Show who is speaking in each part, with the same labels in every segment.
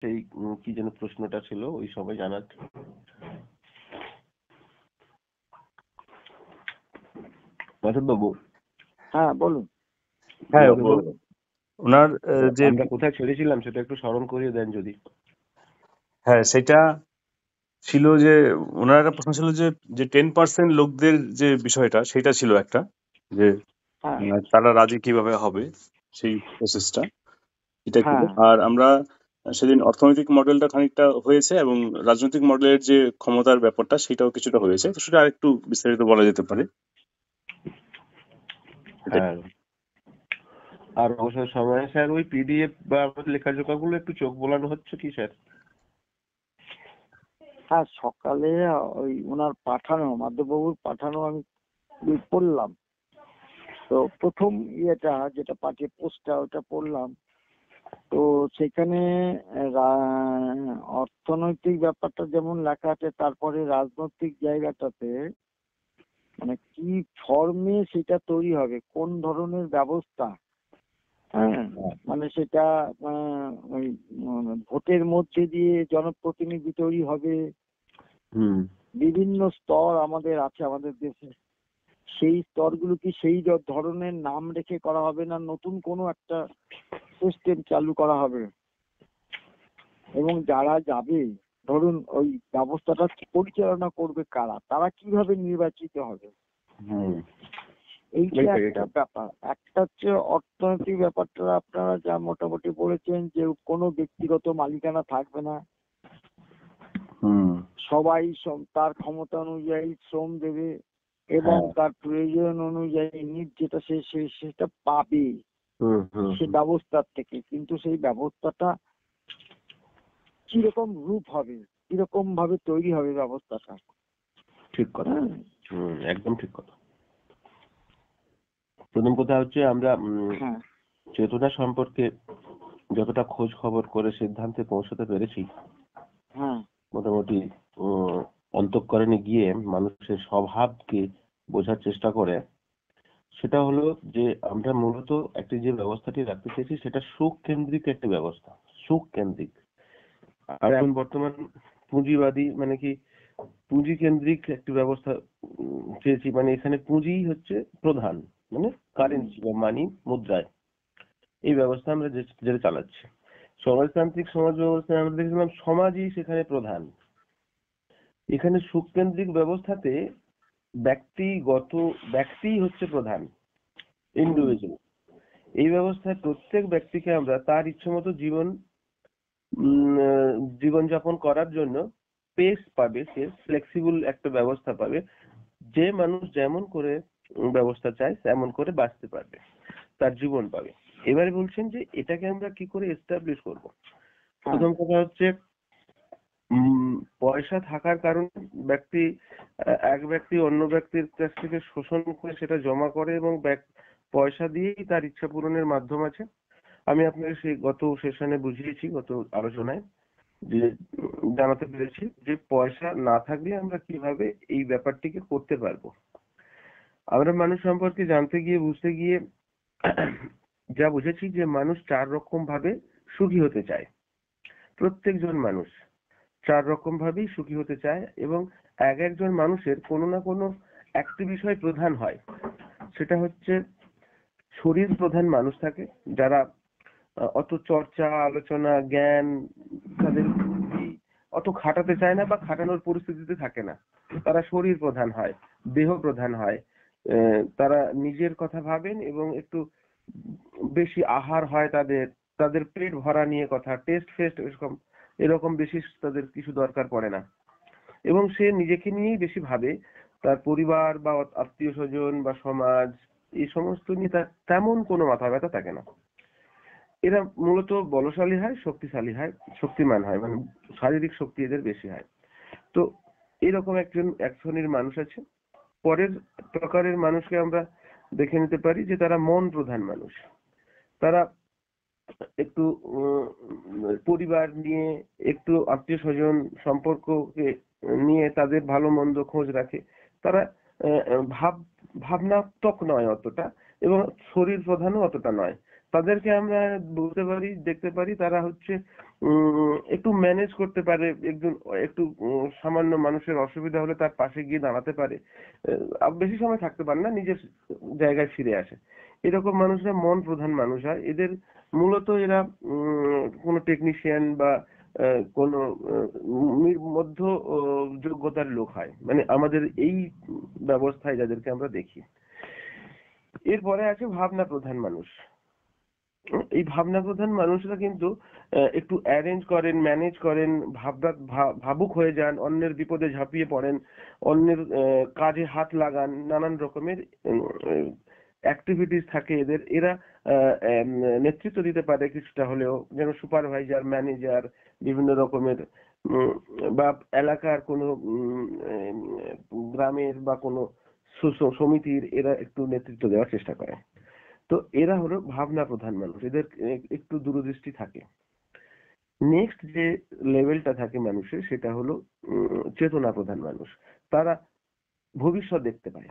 Speaker 1: সেই কি যেন প্রশ্নটা ছিল ওই সময় জানার। মাধব বাবু।
Speaker 2: হ্যাঁ বলুন।
Speaker 3: হ্যাঁ, ওনার যে
Speaker 1: আমরা কোথায় ছেড়েছিলাম সেটা একটু স্মরণ করিয়ে দেন যদি।
Speaker 3: হ্যাঁ, সেটা ছিল যে ওনার একটা প্রশ্ন ছিল যে 10% লোকদের যে বিষয়টা, সেটা ছিল একটা, যে তারা রাজি কিভাবে হবে সেই প্রসেসটা, এটা ছিল। আর আমরা সেদিন অর্থনৈতিক মডেলটা খানিকটা হয়েছে এবং রাজনৈতিক মডেলের যে ক্ষমতার ব্যাপারটা সেটাও কিছুটা হয়েছে, তো সেটা আরেকটু বিস্তারিত বলা যেতে পারে।
Speaker 1: হ্যাঁ, আর অবসর সময় স্যার ওই পিডিএফ বা আমাদের লেখাজোকাগুলো একটু চোখ বোলানো হচ্ছে কি স্যার?
Speaker 2: হ্যাঁ, সকালে ওই ওনার পাঠানো, মাধববাবুর পাঠানো আমি পড়লাম। তো প্রথম যেটা পাঠিয়ে পোস্টটা ওটা পড়লাম। তো সেখানে অর্থনৈতিক ব্যাপারটা যেমন লেখা আছে, তারপরে রাজনৈতিক জায়গাটাতে মানে কি ফর্মে সেটা তৈরি হবে, কোন ধরনের ব্যবস্থা, হ্যাঁ মানে সেটা ওই ভোটের মধ্যে দিয়ে জনপ্রতিনিধি তৈরি হবে। বিভিন্ন স্তর আমাদের আছে আমাদের দেশে, সেই স্তরগুলো কি সেই ধরনের নাম রেখে করা হবে, না নতুন কোনো একটা সিস্টেম চালু করা হবে, এবং যারা যাবে ধরুন ওই ব্যবস্থাটা পরিচালনা করবে কারা, তারা কিভাবে নির্বাচিত হবে, এইটা একটা ব্যাপার। একটা হচ্ছে অর্থনৈতিক ব্যাপারটা আপনারা যা মোটামুটি বলেছেন যে কোনো ব্যক্তিগত মালিকানা থাকবে না, সবাই তার ক্ষমতা অনুযায়ী শ্রম দেবে এবং তার প্রয়োজন অনুযায়ী যেটা সেটা পাবে সে ব্যবস্থার থেকে। কিন্তু সেই ব্যবস্থাটা কিরকম রূপ হবে, কিরকম ভাবে তৈরি হবে ব্যবস্থাটা।
Speaker 1: ঠিক কথা, একদম ঠিক কথা। প্রথম কথা হচ্ছে আমরা চেতনা সম্পর্কে যতটা খোঁজ খবর করে সিদ্ধান্তে পৌঁছাতে পেরেছি, মোটামুটি অন্তঃকরণে গিয়ে মানুষের স্বভাবকে বোঝার চেষ্টা করে, সেটা হলো যে আমরা মূলত একটি যে ব্যবস্থাটি রাখতে চেয়েছি সেটা সুখ কেন্দ্রিক একটি ব্যবস্থা, সুখ কেন্দ্রিক। আর এখন বর্তমান পুঁজিবাদী মানে কি পুঁজি কেন্দ্রিক একটি ব্যবস্থা চেয়েছি, মানে এখানে পুঁজি হচ্ছে প্রধান, মানে কারেন্সি বা মানি, মুদ্রায় এই ব্যবস্থা আমরা যেটা চালাচ্ছি। সমাজতান্ত্রিক সমাজ ব্যবস্থায় আমরা দেখলাম সমাজই সেখানে প্রধান। এখানে সুখ কেন্দ্রিক ব্যবস্থাতে ব্যক্তি হচ্ছে প্রধান, ইন্ডিভিজুয়াল। এই ব্যবস্থায় প্রত্যেক ব্যক্তিকে আমরা তার ইচ্ছে মতো জীবনযাপন করার জন্য স্পেস পাবে, সে ফ্লেক্সিবল একটা ব্যবস্থা পাবে, যে মানুষ যেমন করে ব্যবস্থা চায় তেমন করে বাঁচতে পারবে, তার জীবন পাবে। এবারে বলছেন যে এটাকে আমরা কি করে এস্টাবলিশ করব। প্রথম কথা হচ্ছে পয়সা থাকার কারণে এক ব্যক্তি অন্য ব্যক্তির কাছ থেকে শোষণ করে সেটা জমা করে এবং পয়সা দিয়েই তার ইচ্ছা পূরণের মাধ্যম আছে। আমি আপনাকে সেই গত সেশনে বুঝিয়েছি, গত আলোচনায় যে জানাতে পেরেছি যে পয়সা না থাকলে আমরা কিভাবে এই ব্যাপারটিকে করতে পারবো। আমরা মানুষ সম্পর্কে জানতে গিয়ে বুঝতে গিয়ে যা বুঝেছি যে মানুষ 4 রকম ভাবে সুখী হতে চায়। প্রত্যেকজন মানুষ 4 রকম ভাবেই সুখী হতে চায় এবং একজন মানুষের কোনো না কোনো একটি বিষয় প্রধান হয়। সেটা হচ্ছে শরীর প্রধান মানুষ থাকে, যারা অত চর্চা আলোচনা জ্ঞান তাদের অত খাটাতে চায় না বা খাটানোর পরিস্থিতিতে থাকে না, তারা শরীর প্রধান হয়, দেহ প্রধান হয়। তারা নিজের কথা ভাবেন এবং একটু বেশি আহার হয় তাদের পেট ভরা নিয়ে কথা, টেস্ট ফেস্ট এরকম বেশি তাদের কিছু দরকার পড়ে না, এবং সে নিজেকে নিয়েই বেশি ভাবে। তার পরিবার বা আত্মীয় স্বজন বা সমাজ এই সমস্ত নিয়ে তার তেমন কোনো মাথা ব্যথা থাকে না। এরা মূলত বলশালী হয়, শক্তিশালী হয়, শক্তিমান হয়, মানে শারীরিক শক্তি এদের বেশি হয়। তো এরকম এক শ্রেণীর মানুষ আছে। পরের প্রকারের মানুষকে আমরা দেখে নিতে পারি যে তারা মন প্রধান মানুষ। তারা একটু পরিবার নিয়ে, একটু আত্মীয় স্বজন সম্পর্ককে নিয়ে তাদের ভালো মন্দ খোঁজ রাখে। তারা ভাবনাত্মক নয় অতটা, এবং শরীর প্রধানও অতটা নয়। তাদেরকে আমরা বলতে পারি, দেখতে পারি তারা হচ্ছে একটু ম্যানেজ করতে পারে, একটু সামান্য মানুষের অসুবিধা হলে তার পাশে গিয়ে দাঁড়াতে পারে, বেশি সময় থাকতে পারে না, নিজের জায়গায় ফিরে আসে। এরকম মানুষরা মন প্রধান মানুষ হয়। এদের মূলত এরা কোনো টেকনিশিয়ান বা কোনো মধ্য যোগ্যতার লোক হয়, মানে আমাদের এই ব্যবস্থায় যাদেরকে আমরা দেখি। এরপরে আছে ভাবনা প্রধান মানুষ। এই ভাবনা প্রধান মানুষরা কিন্তু একটু অ্যারেঞ্জ করেন, ম্যানেজ করেন, ভাবুক হয়ে যান, অন্যের বিপদে ঝাঁপিয়ে পড়েন, অন্যের কাজে হাত লাগান, নানান রকমের অ্যাক্টিভিটিস থাকে এদের। এরা নেতৃত্ব দিতে পারে কিছুটা হলেও, যেন সুপারভাইজার, ম্যানেজার, বিভিন্ন রকমের বা এলাকার কোনো গ্রামের বা কোনো সমিতির এরা একটু নেতৃত্ব দেওয়ার চেষ্টা করে। তো এরা হলো ভাবনা প্রধান মানুষ, এদের একটু দূরদৃষ্টি থাকে। নেক্সট যে লেভেলটা থাকে মানুষের, সেটা হলো চেতনা প্রধান মানুষ। তারা ভবিষ্যৎ দেখতে পায়,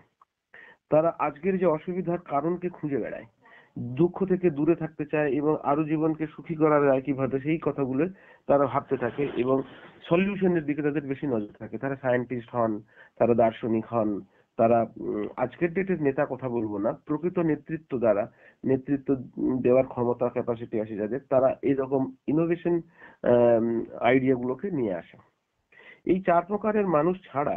Speaker 1: তারা আজকের যে অসুবিধার কারণকে খুঁজে বেড়ায়, দুঃখ থেকে দূরে থাকতে চায় এবং আরো জীবনকে সুখী করা যায় কিভাবে সেই কথাগুলো তারা ভাবতে থাকে এবং সলিউশনের দিকে তাদের বেশি নজর থাকে। তারা সায়েন্টিস্ট হন, তারা দার্শনিক হন, তারা আজকের ডেটের নেতা কথা বলবো না, প্রকৃত নেতৃত্ব দ্বারা নেতৃত্ব দেওয়ার ক্ষমতা, ক্যাপাসিটি আছে যাদের, তারা এইরকম ইনোভেশন আইডিয়া গুলোকে নিয়ে আসে। এই 4 প্রকারের মানুষ ছাড়া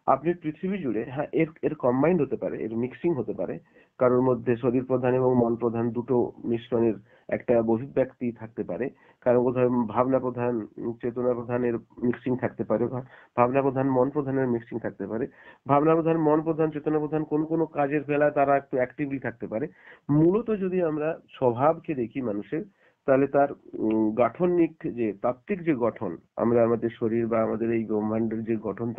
Speaker 1: আপনি পৃথিবী জুড়ে, হ্যাঁ এর কম্বাইন্ড হতে পারে, এর মিক্সিং হতে পারে, কারোর মধ্যে শরীর প্রধান এবং মন প্রধান দুটো মিশ্রণের একটা বহিঃব্যক্তি থাকতে পারে, কারো কোথাও ভাবনা প্রধান চেতনা প্রধানের মিক্সিং থাকতে পারে, ভাবনা প্রধান মন প্রধানের মিক্সিং থাকতে পারে, ভাবনা প্রধান মন প্রধান চেতনা প্রধান কোন কোন কাজের বেলায় তারা একটু অ্যাক্টিভলি থাকতে পারে। মূলত যদি আমরা স্বভাবকে দেখি মানুষের, তাহলে তার গাঠনিক যে তাত্ত্বিক যে গঠন, আমরা আমাদের শরীর বা আমাদের এই ব্রহ্মাণ্ডের যে গঠন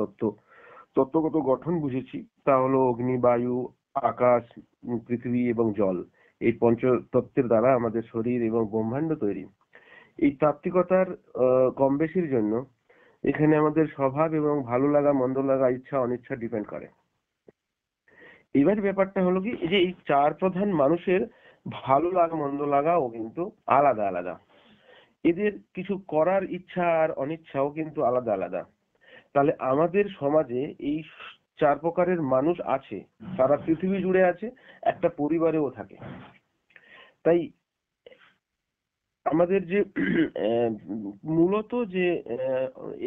Speaker 1: তত্ত্বগত গঠন বুঝেছি, তা হলো অগ্নি, বায়ু, আকাশ, পৃথিবী এবং জল। এই পঞ্চতত্ত্বের দ্বারা আমাদের শরীর এবং ব্রহ্মাণ্ড তৈরি। এই তাত্ত্বিকতার কম বেশির জন্য এখানে আমাদের স্বভাব এবং ভালো লাগা, মন্দ লাগা, ইচ্ছা অনিচ্ছা ডিপেন্ড করে। এবার ব্যাপারটা হলো কি, যে এই 4 প্রধান মানুষের ভালো লাগা মন্দ লাগাও কিন্তু আলাদা আলাদা। এদের কিছু করার ইচ্ছা আর অনিচ্ছাও কিন্তু আলাদা আলাদা। তাহলে আমাদের সমাজে এই 4 প্রকারের মানুষ আছে, সারা পৃথিবী জুড়ে আছে, একটা পরিবারেও থাকে। তাই আমাদের যে মূলত যে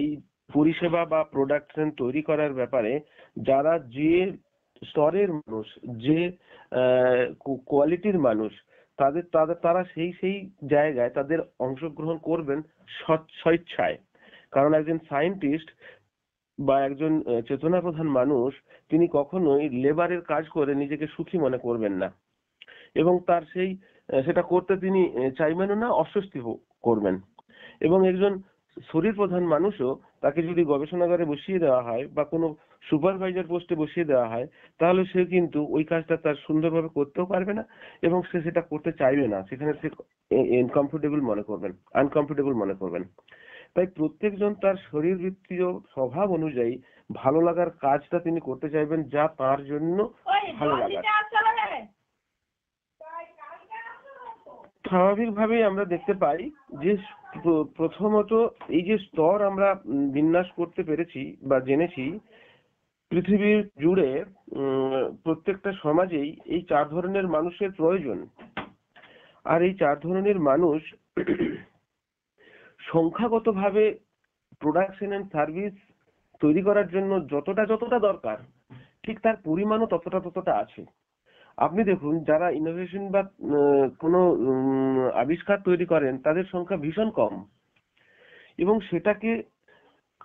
Speaker 1: এই পরিষেবা বা প্রোডাকশন তৈরি করার ব্যাপারে যারা যে স্তরের মানুষ, যে কোয়ালিটির মানুষ, তারা সেই জায়গায় তাদের অংশগ্রহণ করবেন স্বেচ্ছায়। কারণ একজন সায়েন্টিস্ট বা একজন চেতনা প্রধান মানুষ, তিনি কখনোই লেবারের কাজ করে নিজেকে সুখী মনে করবেন না এবং তার সেটা করতে তিনি চাইবেনও না, অস্বস্তি করবেন। এবং একজন শরীর প্রধান মানুষও, তাকে যদি গবেষণাগারে বসিয়ে দেওয়া হয় বা কোনো সুপারভাইজার পোস্টে বসিয়ে দেওয়া হয়, তাহলে সে কিন্তু ওই কাজটা তার সুন্দরভাবে করতেও পারবে না এবং সে সেটা করতে চাইবে না, সেখানে সে আনকমফোর্টেবল মনে করবেন। তাই প্রত্যেকজন তার শরীরবৃত্তীয় স্বভাব অনুযায়ী ভালো লাগার কাজটা তিনি করতে চাইবেন, যা তার জন্য ভালো লাগার। স্বাভাবিকভাবেই আমরা দেখতে পাই যে প্রথমত এই যে স্তর আমরা বিন্যাস করতে পেরেছি বা জেনেছি, পৃথিবীর জুড়ে প্রত্যেকটা সমাজেই এই 4 ধরনের মানুষের প্রয়োজন। আর এই 4 ধরনের মানুষ সংখ্যাগতভাবে প্রোডাকশন এন্ড সার্ভিস তৈরি করার জন্য যতটা দরকার, ঠিক তার পরিমাণও ততটা আছে। আপনি দেখুন, যারা ইনোভেশন বা কোনো আবিষ্কার তৈরি করেন, তাদের সংখ্যা ভীষণ কম এবং সেটাকে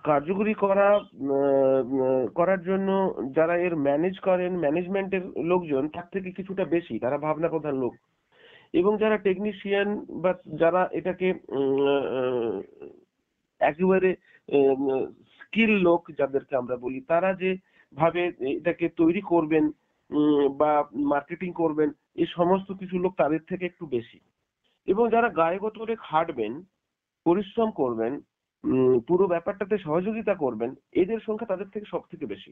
Speaker 1: কার্যকরী করার জন্য যারা এর ম্যানেজ করেন, ম্যানেজমেন্টের লোকজন, তার থেকে কিছুটা বেশি, তারা ভাবনা প্রধান লোক। এবং যারা টেকনিশিয়ান বা যারা এটাকে একেবারে স্কিল লোক যাদেরকে আমরা বলি, তারা যে ভাবে এটাকে তৈরি করবেন বা মার্কেটিং করবেন, এই সমস্ত কিছু লোক তাদের থেকে একটু বেশি। এবং যারা গায়ে গতরে খাটবেন, পরিশ্রম করবেন, পুরো ব্যাপারটাতে সহযোগিতা করবেন, এদের সংখ্যা তাদের থেকে সব থেকে বেশি।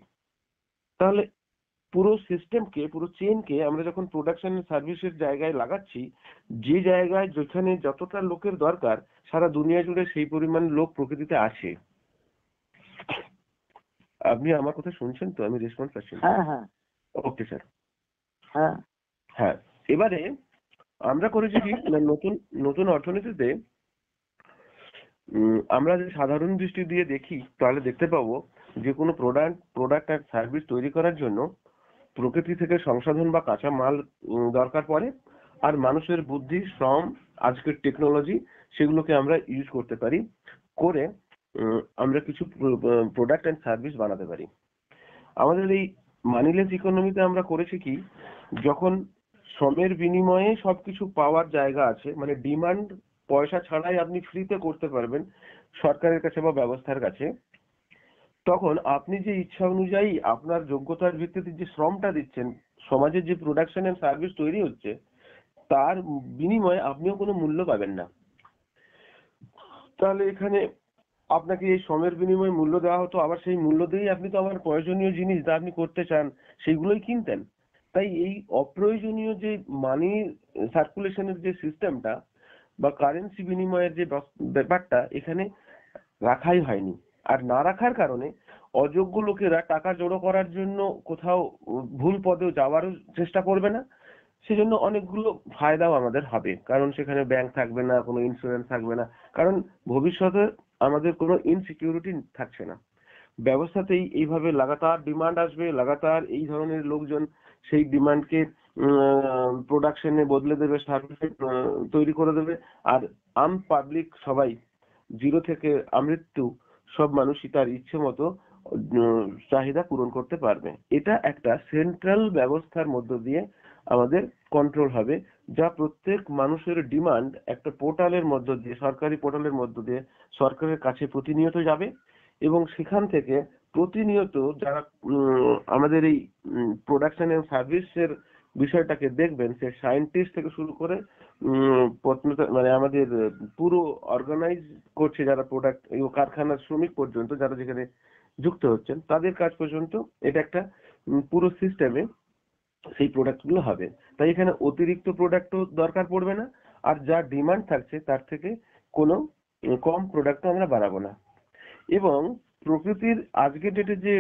Speaker 1: তাহলে পুরো সিস্টেমকে, পুরো চেনকে আমরা যখন প্রোডাকশন সার্ভিসের জায়গায় লাগাচ্ছি, যে জায়গায় যেখানে যতটা লোকের দরকার সারা দুনিয়া জুড়ে সেই পরিমাণ লোক প্রকৃতিতে আছে। আপনি আমার কথা শুনছেন তো? আমি রেসপন্স পাচ্ছি না।
Speaker 2: হ্যাঁ হ্যাঁ
Speaker 1: ওকে স্যার।
Speaker 2: হ্যাঁ
Speaker 1: হ্যাঁ, এবারে আমরা করেছি কি না, নতুন নতুন অর্থনীতিতে আমরা যদি সাধারণ দৃষ্টি দিয়ে দেখি তাহলে দেখতে পাবো যে কোনো প্রোডাক্ট আর সার্ভিস তৈরি করার জন্য প্রকৃতি থেকে সংসাধন বা কাঁচা মাল দরকার পড়ে, আর মানুষের বুদ্ধি, শ্রম, আজকের টেকনোলজি সেগুলোকে আমরা ইউজ করতে পারি করে আমরা কিছু প্রোডাক্ট অ্যান্ড সার্ভিস বানাতে পারি। আমাদের এই মানিলেস ইকোনমিতে আমরা করেছি কি, যখন শ্রমের বিনিময়ে সবকিছু পাওয়ার জায়গা আছে, মানে ডিমান্ড পয়সা ছাড়াই আপনি ফ্রিতে করতে পারবেন সরকারের কাছে বা ব্যবস্থার কাছে, তখন আপনি যে ইচ্ছা অনুযায়ী আপনার যোগ্যতার ভিত্তিতে যে শ্রমটা দিচ্ছেন, সমাজের যে প্রোডাকশন এন্ড সার্ভিস তৈরি হচ্ছে তার বিনিময়ে আপনিও কোনো মূল্য পাবেন না। তাহলে এখানে আপনাকে এই শ্রমের বিনিময়ে মূল্য দেওয়া হতো, আবার সেই মূল্য দিয়েই আপনি তো আমার প্রয়োজনীয় জিনিস যা আপনি করতে চান সেইগুলোই কিনতেন। তাই এই অপ্রয়োজনীয় যে মানি সার্কুলেশনের যে সিস্টেমটা বা কারেন্সি বিনিময়ের যে ব্যাপারটা এখানে রাখাই হয়নি। আর না রাখার কারণে অযোগ্য লোকেরা টাকা জড়ো করার জন্য কোথাও ভুল পথেও যাওয়ারও চেষ্টা করবে না। সেজন্য অনেকগুলো ফায়দাও আমাদের হবে, কারণ সেখানে ব্যাংক থাকবে না, কোনো ইন্স্যুরেন্স থাকবে না, কারণ ভবিষ্যতে আমাদের কোনো ইনসিকিউরিটি থাকছে না। ব্যবস্থাতেই এইভাবে লাগাতার ডিমান্ড আসবে, লাগাতার এই ধরনের লোকজন সেই ডিমান্ডকে প্রোডাকশনে বদলে দেবে, সার্ভিসে তৈরি করে দেবে, আর পাবলিক সবাই জিরো থেকে আমৃত্যু সব মানুষই তার ইচ্ছে মতো চাহিদা পূরণ করতে পারবে। এটা একটা সেন্ট্রাল ব্যবস্থার মধ্য দিয়ে আমাদের কন্ট্রোল হবে, যা প্রত্যেক মানুষের ডিমান্ড একটা পোর্টালের মধ্য দিয়ে, সরকারি পোর্টালের মধ্য দিয়ে সরকারের কাছে প্রতিনিয়ত যাবে, এবং সেখান থেকে প্রতিনিয়ত যারা আমাদের এই প্রোডাকশন এন্ড সার্ভিসের বিষয়টাকে দেখবেন, সে সায়েন্টিস্ট থেকে শুরু করে মানে আমাদের পুরো অর্গানাইজ করছে যারা প্রোডাক্ট, কারখানার শ্রমিক পর্যন্ত যারা যেখানে যুক্ত হচ্ছেন তাদের কাজ পর্যন্ত এটা একটা পুরো সিস্টেমে সেই প্রোডাক্ট গুলো হবে। তাই এখানে অতিরিক্ত প্রোডাক্টও দরকার পড়বে না, আর যা ডিমান্ড থাকছে তার থেকে কোনো কম প্রোডাক্ট আমরা বানাবো না। এবং প্রকৃতির আজকের ডেটে যে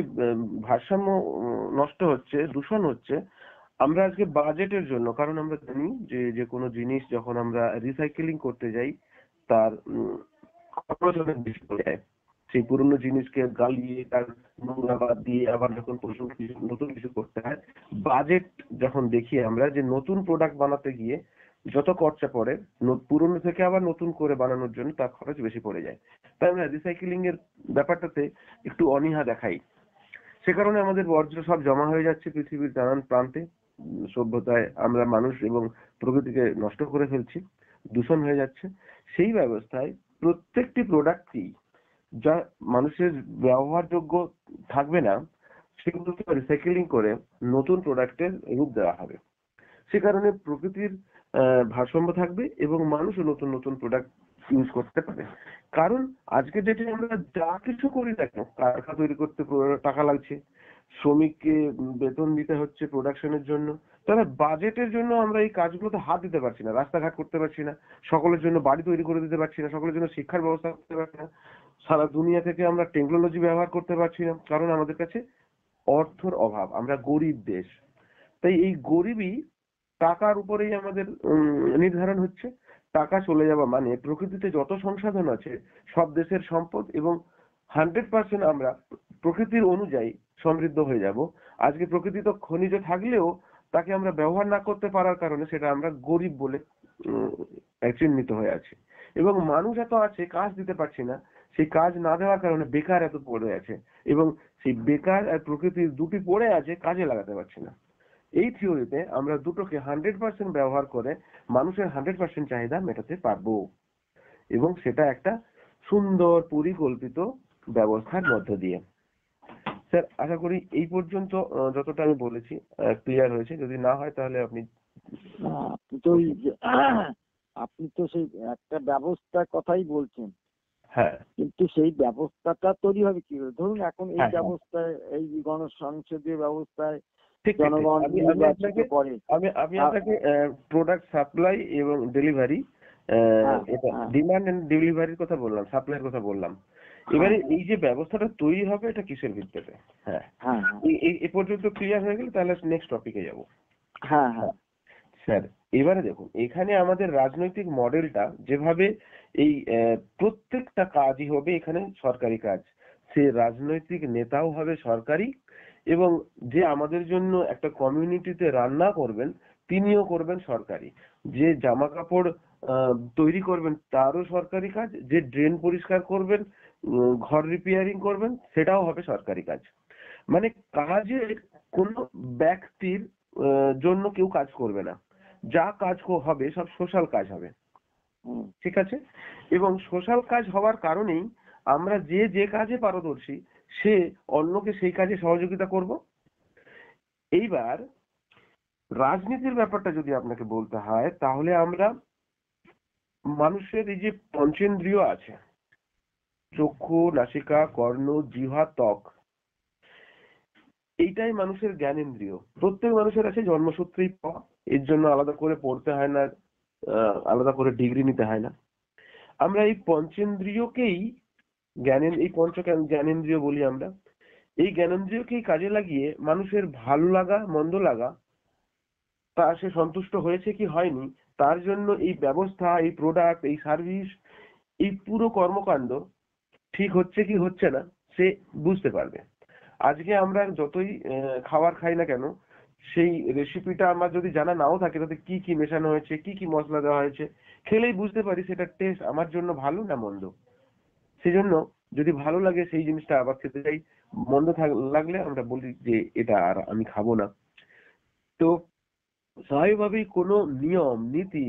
Speaker 1: ভারসাম্য নষ্ট হচ্ছে, দূষণ হচ্ছে, আমরা আজকে বাজেটের জন্য, কারণ আমরা জানি যে যে কোনো জিনিস যখন আমরা রিসাইকেলিং করতে যাই তার খরচ অনেক বেশি পড়ে যায়। সেই পুরনো জিনিসকে গালিয়ে তার নোংরা বাদ দিয়ে আবার যখন নতুন কিছু করতে হয়, বাজেট যখন দেখি আমরা যে নতুন প্রোডাক্ট বানাতে গিয়ে যত খরচা পড়ে পুরনো থেকে আবার নতুন করে বানানোর জন্য তার খরচ বেশি পড়ে যায়। তাই আমরা রিসাইকেলিং এর ব্যাপারটাতে একটু অনীহা দেখাই। সে কারণে আমাদের বর্জ্য সব জমা হয়ে যাচ্ছে পৃথিবীর নানান প্রান্তে। সভ্যতায় আমরা মানুষ এবং প্রকৃতিকে নষ্ট করে ফেলছি, দূষণ হয়ে যাচ্ছে। সেই ব্যবস্থায় প্রত্যেকটি প্রোডাক্টই যা মানুষের ব্যবহারযোগ্য থাকবে না সেগুলোকে রিসাইকেলিং করে নতুন প্রোডাক্টের রূপ দেওয়া হবে। সে কারণে প্রকৃতির ভারসাম্য থাকবে এবং মানুষও নতুন নতুন প্রোডাক্ট ইউজ করতে পারে। কারণ আজকের ডেটে আমরা যা কিছু করি না কেন, কারখানা তৈরি করতে টাকা লাগছে, শ্রমিককে বেতন দিতে হচ্ছে প্রোডাকশনের জন্য, তাহলে বাজেটের জন্য আমরা এই কাজগুলোতে হাত দিতে পারছি না, রাস্তাঘাট করতে পারছি না, সকলের জন্য বাড়ি তৈরি করে দিতে পারছি না, সকলের জন্য শিক্ষার ব্যবস্থা করতে পারছি না, সারা দুনিয়া থেকে আমরা টেকনোলজি ব্যবহার করতে পারছি না, কারণ আমাদের কাছে অর্থের অভাব, আমরা গরিব দেশ। তাই এই গরিবই টাকার উপরেই আমাদের নির্ধারণ হচ্ছে। টাকা চলে যাওয়া মানে প্রকৃতিতে যত সংসাধন আছে সব দেশের সম্পদ, এবং 100% আমরা প্রকৃতির অনুযায়ী সমৃদ্ধ হয়ে যাব। আজকে প্রকৃতি তো খনিজ থাকলেও তাকে আমরা ব্যবহার না করতে পারার কারণে সেটা আমরা গরিব বলে চিহ্নিত হয়ে আছে। এবং মানুষ এত আছে, কাজ দিতে পারছি না, সেই কাজ না দেওয়ার কারণে বেকার এত পড়ে আছে, এবং সেই বেকার আর প্রকৃতির দুটি পড়ে আছে, কাজে লাগাতে পারছি না। এই থিওরিতে আমরা দুটোকে 100% ব্যবহার করে মানুষের 100% চাহিদা মেটাতে পারবো, এবং সেটা একটা সুন্দর পরিকল্পিত ব্যবস্থার মধ্য দিয়ে। স্যার আশা করি এই পর্যন্ত যতটা আমি বলেছি ক্লিয়ার হয়েছে। যদি না হয় তাহলে আপনি
Speaker 2: আপনি তো সেই একটা ব্যবস্থার কথাই বলছেন।
Speaker 1: হ্যাঁ,
Speaker 2: কিন্তু সেই ব্যবস্থাটা তৈরি হবে কি করে? ধরুন এখন এই
Speaker 1: হ্যাঁ,
Speaker 2: ব্যবস্থায়, এই গণসংসদীয় ব্যবস্থায়
Speaker 1: ঠিক ঠিক ঠিক।
Speaker 2: জনগণ
Speaker 1: আমি
Speaker 2: নির্বাচিত করে।
Speaker 1: আমি আপনাকে প্রোডাক্ট সাপ্লাই এবং ডেলিভারি,
Speaker 2: হ্যাঁ,
Speaker 1: এটা
Speaker 2: হ্যাঁ,
Speaker 1: ডিমান্ড এন্ড ডেলিভারির কথা বললাম, সাপ্লাইয়ের কথা বললাম। এবারে এই যে ব্যবস্থাটা তৈরি হবে এটা কিসের ভিত্তিতে? হ্যাঁ,
Speaker 2: হ্যাঁ, হ্যাঁ,
Speaker 1: এই পর্যন্ত ক্লিয়ার হয়ে গেলে তাহলে নেক্সট টপিকে যাব।
Speaker 2: হ্যাঁ, হ্যাঁ,
Speaker 1: স্যার, এবারে দেখুন এখানে আমাদের রাজনৈতিক মডেলটা যেভাবে এই প্রত্যেকটা কাজই হবে এখানে সরকারি কাজ, সে রাজনৈতিক নেতাও হবে সরকারি, এবং যে আমাদের জন্য একটা কমিউনিটিতে রান্না করবেন তিনিও করবেন সরকারি, যে জামা কাপড় তৈরি করবেন তারও সরকারি কাজ, যে ড্রেন পরিষ্কার করবেন, ঘর রিপেয়ারিং করবেন সেটাও হবে সরকারি কাজ। মানে কাজের কোনো ব্যক্তির জন্য কেউ কাজ করবে না, যা কাজ হবে সব সোশ্যাল কাজ হবে,
Speaker 2: হুম,
Speaker 1: ঠিক আছে? এবং সোশ্যাল কাজ হওয়ার কারণেই আমরা যে যে কাজে পারদর্শী সে অন্যকে সেই কাজে সহযোগিতা করব। এইবার রাজনীতির ব্যাপারটা যদি আপনাকে বলতে হয় তাহলে আমরা মানুষের এই যে পঞ্চেন্দ্রিয় আছে, চক্ষু, নাসিকা, কর্ণ, জিহ্বা, ত্বক, এইটাই মানুষের জ্ঞানেন্দ্রিয়। প্রত্যেক মানুষের আছে জন্মসূত্রেই পাওয়া, এর জন্য আলাদা করে পড়তে হয় না, আলাদা করে ডিগ্রি নিতে হয় না। আমরা এই পঞ্চেন্দ্রিয়কেই এই জ্ঞানেন্দ্রিয় বলি আমরা। এই জ্ঞানেন্দ্রিয়কেই কাজে লাগিয়ে মানুষের ভালো লাগা মন্দ লাগা, তা সে সন্তুষ্ট হয়েছে কি হয়নি, তার জন্য এই ব্যবস্থা, এই প্রোডাক্ট, এই সার্ভিস, এই পুরো কর্মকাণ্ড ঠিক হচ্ছে কি হচ্ছে না সে বুঝতে পারবে। আজকে আমরা যতই খাবার খাই না কেন, সেই রেসিপিটা আমার যদি জানা নাও থাকে তাতে কি কি মেশানো হয়েছে, কি কি মশলা দেওয়া হয়েছে, খেলেই বুঝতে পারি সেটা টেস্ট আমার জন্য ভালো না মন্দ। সেজন্য যদি ভালো লাগে সেই জিনিসটা আবার খেতে চাই, মন্দ লাগলে আমরা বলি যে এটা আর আমি খাবো না। তো স্বাভাবিকভাবেই কোনো নিয়ম নীতি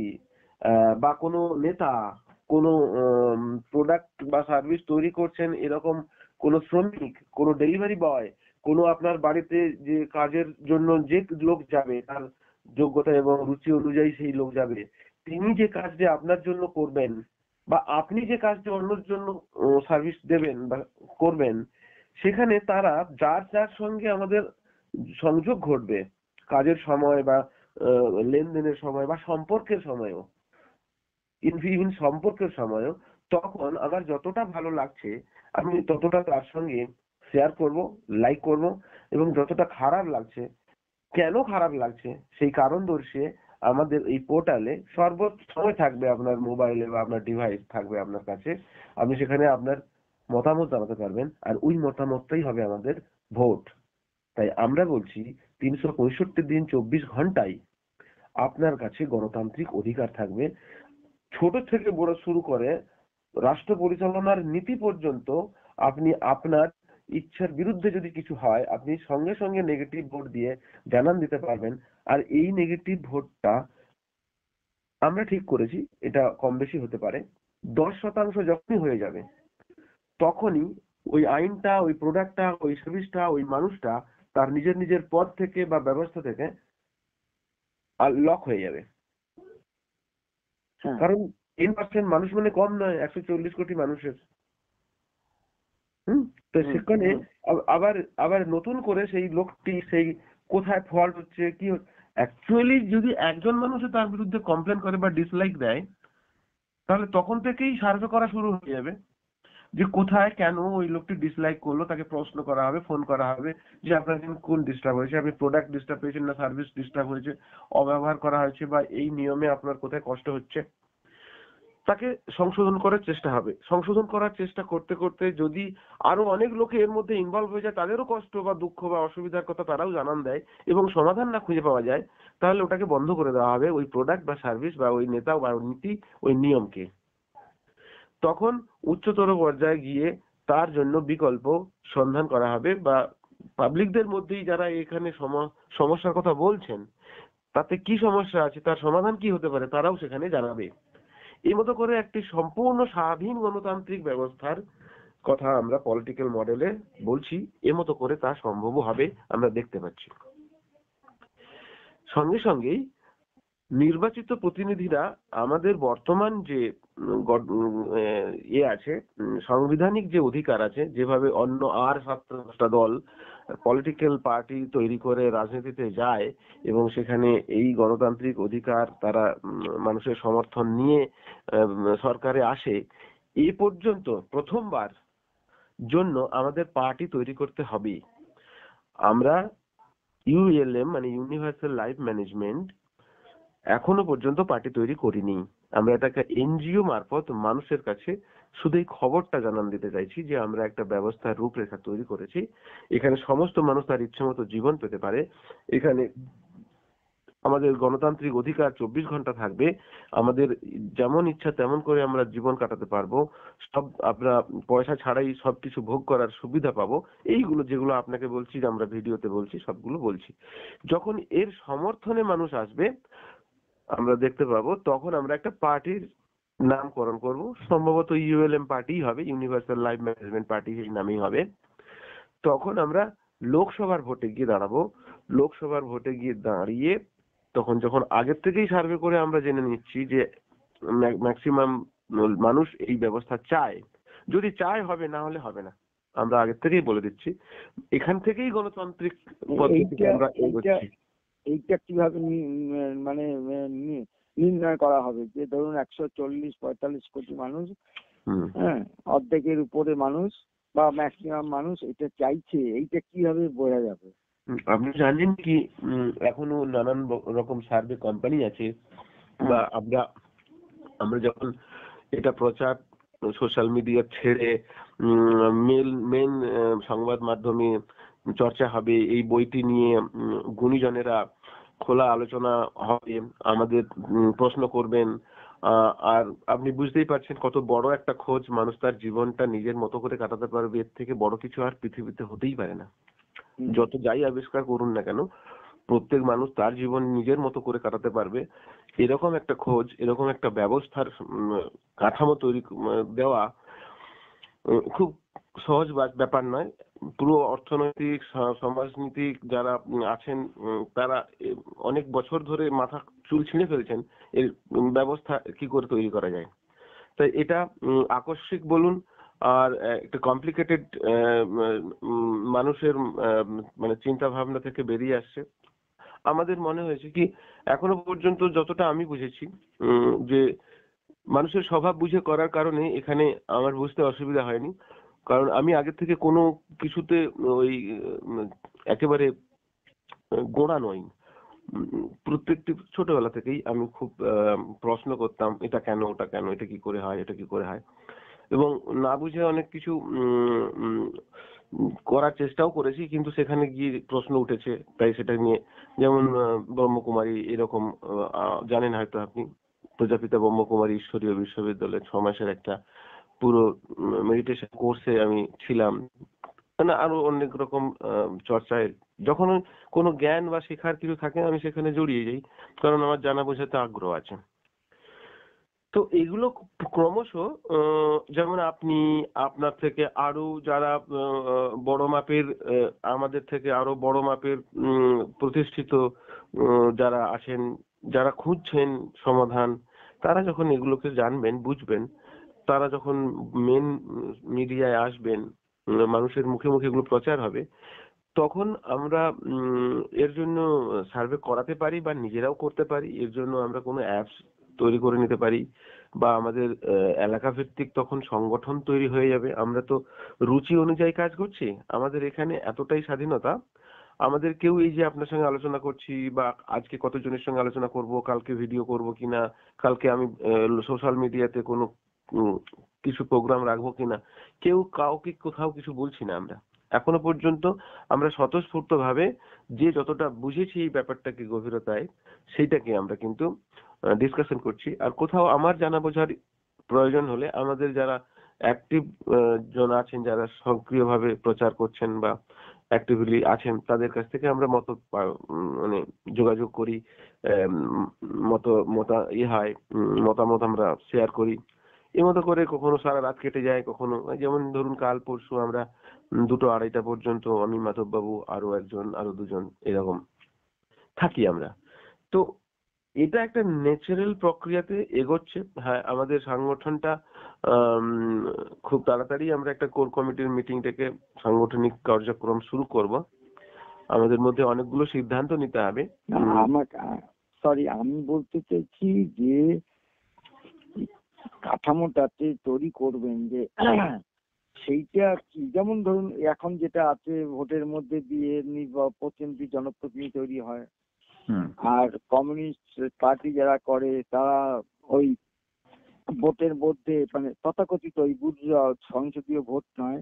Speaker 1: বা কোনো নেতা কোনো প্রোডাক্ট বা সার্ভিস তৈরি করছেন, এরকম কোনো শ্রমিক, কোনো ডেলিভারি বয়, কোনো আপনার বাড়িতে যে কাজের জন্য যে লোক যাবে তার যোগ্যতা এবং রুচি অনুযায়ী সেই লোক যাবে, তিনি যে কাজটি আপনার জন্য করবেন বা আপনি যে কাজটি অন্যের জন্য সার্ভিস দেবেন বা করবেন, সেখানে তারা যার যার সঙ্গে আমাদের সংযোগ ঘটবে কাজের সময় বা লেনদেনের সময় বা সম্পর্কের সময়ও, ইভেন সম্পর্কের সময়ও, তখন আমার যতটা ভালো লাগছে আমি ততটা তার সঙ্গে শেয়ার করব, লাইক করব, এবং যতটা খারাপ লাগছে, কেন খারাপ লাগছে সেই কারণ দর্শিয়ে আমাদের এই পোর্টালে সর্বসময় থাকবে, আপনার মোবাইলে বা আপনার ডিভাইস থাকবে আপনার কাছে, আপনি সেখানে আপনার মতামত জানাতে পারবেন, আর ওই মতামতটাই হবে আমাদের ভোট। তাই আমরা বলছি 365 দিন 24 ঘন্টাই আপনার কাছে গণতান্ত্রিক অধিকার থাকবে, ছোট থেকে বড় শুরু করে রাষ্ট্র পরিচালনার নীতি পর্যন্ত। আপনি আপনার ইচ্ছার বিরুদ্ধে যদি কিছু হয় আপনি সঙ্গে সঙ্গে নেগেটিভ ভোট দিয়ে জানান দিতে পারবেন। আর এই নেগেটিভ ভোটটা আমরা ঠিক করেছি এটা কম বেশি হতে পারে, 10% যখনই হয়ে যাবে তখনই ওই আইনটা, ওই প্রোডাক্টটা, ওই সার্ভিসটা, ওই মানুষটা তার নিজের নিজের পদ থেকে বা ব্যবস্থা থেকে লক হয়ে যাবে।
Speaker 2: হ্যাঁ,
Speaker 1: কারণ 10% মানুষ মানে কম নয় 140 কোটি মানুষের। তো সেখানে আবার আবার নতুন করে সেই লোকটি সেই কোথায় ফল্ট হচ্ছে কি অ্যাকচুয়ালি যদি একজন মানুষও তার বিরুদ্ধে কমপ্লেন করে বা ডিসলাইক দেয়, তাহলে তখন থেকেই সার্ভে করা শুরু হয়ে যাবে যে কোথায় কেন ওই লোকটি ডিসলাইক করলো, তাকে প্রশ্ন করা হবে, ফোন করা হবে যে আপনার কোন ডিস্টার্ব হয়েছে, আপনি প্রোডাক্ট ডিস্টার্ব পেয়েছেন না সার্ভিস ডিস্টার্ব হয়েছে, অব্যবহার করা হয়েছে বা এই নিয়মে আপনার কোথায় কষ্ট হচ্ছে, তাকে সংশোধন করার চেষ্টা হবে। সংশোধন করার চেষ্টা করতে করতে যদি আরো অনেক লোকে এর মধ্যে ইনভলভ হয়ে যায়, তাদেরও কষ্ট বা দুঃখ বা অসুবিধার কথা তারাও জানান দেয় এবং সমাধান না খুঁজে পাওয়া যায়, তাহলে ওটাকে বন্ধ করে দেওয়া হবে, ওই প্রোডাক্ট বা সার্ভিস বা ওই নেতা বা ওই নীতি, ওই নিয়মকে। তখন উচ্চতর পর্যায়ে গিয়ে তার জন্য বিকল্প সন্ধান করা হবে, বা পাবলিকদের মধ্যেই যারা এখানে সমস্যার কথা বলছেন তাতে কি সমস্যা আছে, তার সমাধান কি হতে পারে, তারাও সেখানে জানাবে। এই মতো করে একটি সম্পূর্ণ স্বাধীন গণতান্ত্রিক ব্যবস্থার কথা আমরা পলিটিক্যাল মডেলে বলছি, এমতো করে তা সম্ভব হবে আমরা দেখতে পাচ্ছি। সঙ্গে সঙ্গেই নির্বাচিত প্রতিনিধিরা আমাদের বর্তমান যে আছে, সাংবিধানিক যে অধিকার আছে, যেভাবে অন্য আর 7টা দল পলিটিক্যাল পার্টি তৈরি করে রাজনীতিতে যায় এবং সেখানে এই গণতান্ত্রিক অধিকার তারা মানুষের সমর্থন নিয়ে সরকারে আসে, এ পর্যন্ত প্রথমবার জন্য আমাদের পার্টি তৈরি করতে হবে। আমরা ইউএলএম মানে ইউনিভার্সাল লাইফ ম্যানেজমেন্ট এখনো পর্যন্ত পার্টি তৈরি করিনি। আমরা এটাকে এনজিও মারফত মানুষের কাছে শুধু এই খবরটা জানান দিতে চাইছি যে আমরা একটা ব্যবস্থার রূপরেখা তৈরি করেছি, এখানে সমস্ত মানুষ তার ইচ্ছে মতো জীবন পেতে পারে, এখানে আমাদের গণতান্ত্রিক অধিকার 24 ঘন্টা থাকবে, আমাদের যেমন ইচ্ছা তেমন করে আমরা জীবন কাটাতে পারবো, সব আমরা পয়সা ছাড়াই সবকিছু ভোগ করার সুবিধা পাবো। এইগুলো যেগুলো আপনাকে বলছি, যে আমরা ভিডিওতে বলছি, সবগুলো বলছি। যখন এর সমর্থনে মানুষ আসবে আমরা দেখতে পাবো, তখন আমরা একটা পার্টির নামকরণ করব, সম্ভবত ইউএলএম পার্টি হবে, ইউনিভার্সাল লাইফ ম্যানেজমেন্ট পার্টি এই নামেই হবে। তখন আমরা লোকসভার ভোটে গিয়ে দাঁড়াবো, লোকসভার ভোটে গিয়ে দাঁড়িয়ে তখন যখন আগের থেকেই সার্ভে করে আমরা জেনে নিচ্ছি যে ম্যাক্সিমাম মানুষ এই ব্যবস্থা চায়, যদি চায় হবে, না হলে হবে না, আমরা আগের থেকেই বলে দিচ্ছি। এখান থেকেই গণতান্ত্রিক পদ্ধতিতে আমরা এগোচ্ছি।
Speaker 2: এইটা কিভাবে মানে নির্ণয় করা হবে যে ধরুন 140-45 কোটি মানুষ, হ্যাঁ, অর্ধেকের উপরে মানুষ বা ম্যাক্সিমাম মানুষ এটা চাইছে, এইটা কিভাবে বোঝা যাবে?
Speaker 1: আপনি জানেন কি, এখনো নানান রকম সার্ভে কোম্পানি আছে, বা আমরা যখন এটা প্রচার সোশ্যাল মিডিয়া ছেড়ে মেন সংবাদ মাধ্যমে চর্চা হবে, এই বইটি নিয়ে গুণীজনেরা খোলা আলোচনা হবে, আমাদের প্রশ্ন করবেন, আর আপনি বুঝতেই পারছেন কত বড় একটা খোঁজ, মানুষ তার জীবনটা নিজের মতো করে কাটাতে পারবে, এর থেকে বড় কিছু আর পৃথিবীতে হতেই পারে না। যত যাই আবিষ্কার করুন না কেন, প্রত্যেক মানুষ তার জীবন নিজের মতো করে কাটাতে পারবে, এরকম একটা খোঁজ, এরকম একটা ব্যবস্থার কাঠামো তৈরি দেওয়া খুব সহজ ব্যাপার নয়। পুরো অর্থনৈতিক সমাজনীতিক যারা আছেন তারা অনেক বছর ধরে মাথা চুল ছিঁড়ে ফেলছেন এর ব্যবস্থা কি করে তৈরি করা যায়। তাই এটা আকস্মিক বলুন আর একটা কমপ্লিকেটেড মানুষের মানে চিন্তা ভাবনা থেকে বেরিয়ে আসছে। আমাদের মনে হয়েছে কি, এখনো পর্যন্ত যতটা আমি বুঝেছি, যে মানুষের স্বভাব বুঝে করার কারণে এখানে আমার বুঝতে অসুবিধা হয়নি, কারণ আমি আগে থেকে কোনো কিছুতে ওই একেবারে গোড়া নই। প্রত্যেকটি ছোটবেলা থেকেই আমি খুব প্রশ্ন করতাম, এটা কেন, ওটা কেন, এটা কি করে হয়, এটা কি করে হয়, এবং না বুঝে অনেক কিছু করার চেষ্টাও করেছি, কিন্তু সেখানে গিয়ে প্রশ্ন উঠেছে, তাই সেটা নিয়ে, যেমন ব্রহ্মকুমারী এরকম, জানেন হয়তো আপনি, প্রজাপিতা ব্রহ্মকুমারী ঈশ্বরীয় বিশ্ববিদ্যালয়ের 6 মাসের একটা পুরো মেডিটেশন কোর্সে আমি ছিলাম, মানে আরো অনেক রকম চর্চায়, যখন কোনো জ্ঞান বা শেখার কিছু থাকে আমি সেখানে জড়িয়ে যাই, কারণ আমার জানা বোঝাতে আগ্রহ আছে। তো এগুলো ক্রমশ, যেমন আপনি, আপনার থেকে আরো যারা বড় মাপের, আমাদের থেকে আরো বড় মাপের প্রতিষ্ঠিত যারা আছেন, যারা খুঁজছেন সমাধান, তারা যখন এগুলোকে জানবেন, বুঝবেন, তারা যখন মেন মিডিয়ায় আসবেন, মানুষের মুখে মুখে এগুলো প্রচার হবে, তখন আমরা এর জন্য সার্ভে করাতে পারি বা নিজেরাও করতে পারি। এর জন্য আমরা কোনো অ্যাপস তৈরি করে নিতে পারি, বা আমাদের এলাকা ভিত্তিক তখন সংগঠন তৈরি হয়ে যাবে। আমরা তো রুচি অনুযায়ী কাজ করছি, আমাদের এখানে এতটাই স্বাধীনতা, আমাদের কেউ এই যে আপনার সঙ্গে আলোচনা করছি, বা আজকে কতজনের সঙ্গে আলোচনা করব, কালকে ভিডিও করব কিনা, কালকে আমি সোশ্যাল মিডিয়াতে কোনো কিছু প্রোগ্রাম রাখবো কিনা, কেউ কাউকে কোথাও কিছু বলছি না। আমরা এখনো পর্যন্ত আমরা স্বতঃস্ফূর্ত ভাবে যে যতটা বুঝেছি এই ব্যাপারটাকে গভীরতায়, সেইটাকে আমরা কিন্তু ডিসকাশন করছি। আর কোথাও আমার জানা বোঝার প্রয়োজন হলে আমাদের যারা অ্যাক্টিভ জন আছেন, যারা সক্রিয়ভাবে প্রচার করছেন বা অ্যাক্টিভলি আছেন, তাদের কাছ থেকে আমরা মানে যোগাযোগ করি, মতামত আমরা শেয়ার করি। এর মতো করে কখনো সারা রাত কেটে যায়, কখনো যেমন ধরুন কাল পরশু আমরা 2-2:30 পর্যন্ত, আমি, মাধব বাবু, আরো একজন, আরো দুজন, এরকম থাকি আমরা। তো এটা একটা ন্যাচারাল প্রক্রিয়াতে এগোচ্ছে। হ্যাঁ, আমাদের সংগঠনটা খুব তাড়াতাড়ি আমরা একটা কোর কমিটির মিটিং থেকে সাংগঠনিক কার্যক্রম শুরু করব। আমাদের মধ্যে অনেকগুলো সিদ্ধান্ত নিতে হবে।
Speaker 2: না, সরি, আমি বলতে চাইছি যে কাঠামোটাতে তৈরি করবেন যে সেইটা কি, যেমন ধরুন এখন যেটা আছে ভোটের মধ্যে দিয়ে প্রতিনিধি জনপ্রতিনিধি তৈরি হয়, আর কমিউনিস্ট পার্টি যারা করে তারা ওই ভোটের মধ্যে মানে তথাকথিত ওই সংসদীয় ভোট নয়,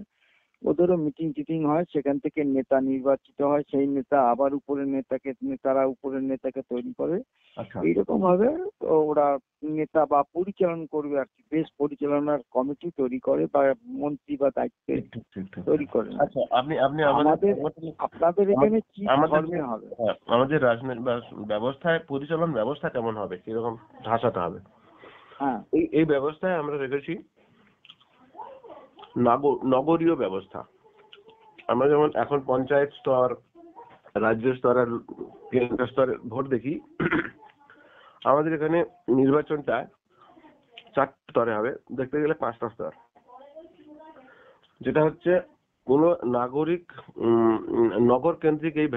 Speaker 2: ওদেরও মিটিং টিটিং হয়, সেখান থেকে নেতা নির্বাচিত হয়, সেই নেতা আবার নেতারা উপরের নেতাকে তৈরি করে। এইরকম ভাবে ওরা নেতা বা পরিচালনা করবে আর কি, দেশ পরিচালনার কমিটি তৈরি করে বা মন্ত্রী বা দায়িত্বে তৈরি করে।
Speaker 1: আচ্ছা, আপনি
Speaker 2: আপনাদের এখানে কি ধর্মে হবে?
Speaker 1: আমাদের রাজনৈতিক ব্যবস্থায় পরিচালন ব্যবস্থা কেমন হবে, কিরকম ঢাঁচাতে হবে?
Speaker 2: হ্যাঁ,
Speaker 1: এই ব্যবস্থায় আমরা রেখেছি নগরীয় ব্যবস্থা। আমরা যেমন এখন পঞ্চায়েত স্তর, রাজ্য স্তর আর কেন্দ্র স্তরে ভোট দেখি, আমাদের এখানে নির্বাচনটা 4 স্তরে হবে, দেখতে গেলে 5টা স্তর। যেটা হচ্ছে কোন নাগরিক নগর কেন্দ্রিক এই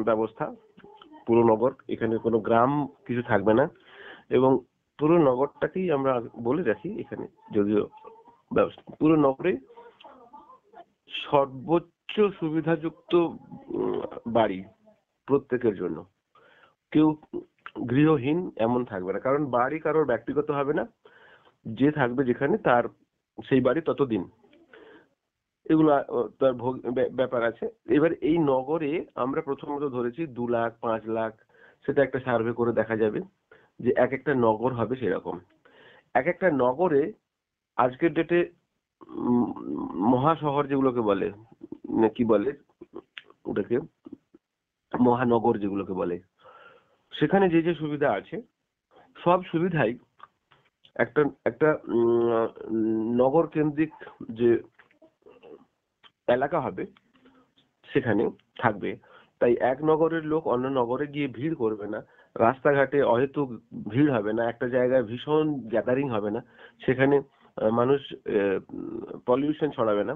Speaker 1: ব্যবস্থা, পুরো নগর, এখানে কোনো গ্রাম কিছু থাকবে না, এবং পুরো নগরটাকেই আমরা বলে রাখি এখানে, যদিও পুরো নগরে সর্বোচ্চ সুবিধাযুক্ত বাড়ি প্রত্যেকের জন্য, কেউ গৃহহীন এমন থাকবে না, কারণ বাড়ি কারোর ব্যক্তিগত হবে না, যে থাকবে যেখানে তার সেই বাড়ি ততদিন, এগুলো তার ব্যাপার আছে। এবার এই নগরে আমরা প্রথমত ধরেছি 2 লাখ 5 লাখ, সেটা একটা সার্ভে করে দেখা যাবে যে এক একটা নগর হবে সেরকম। এক একটা নগরে আজকের ডেটে মহাশহর যেগুলোকে বলে, কি বলে ওটাকে, মহানগর যেগুলোকে বলে, সেখানে যে যে সুবিধা আছে সব সুবিধাই একটা নগর কেন্দ্রিক যে এলাকা হবে সেখানে থাকবে। তাই এক নগরের লোক অন্য নগরে গিয়ে ভিড় করবে না, রাস্তাঘাটে অহেতুক ভিড় হবে না, একটা জায়গায় ভীষণ গ্যাদারিং হবে না, সেখানে মানুষ পলিউশন ছড়াবে না।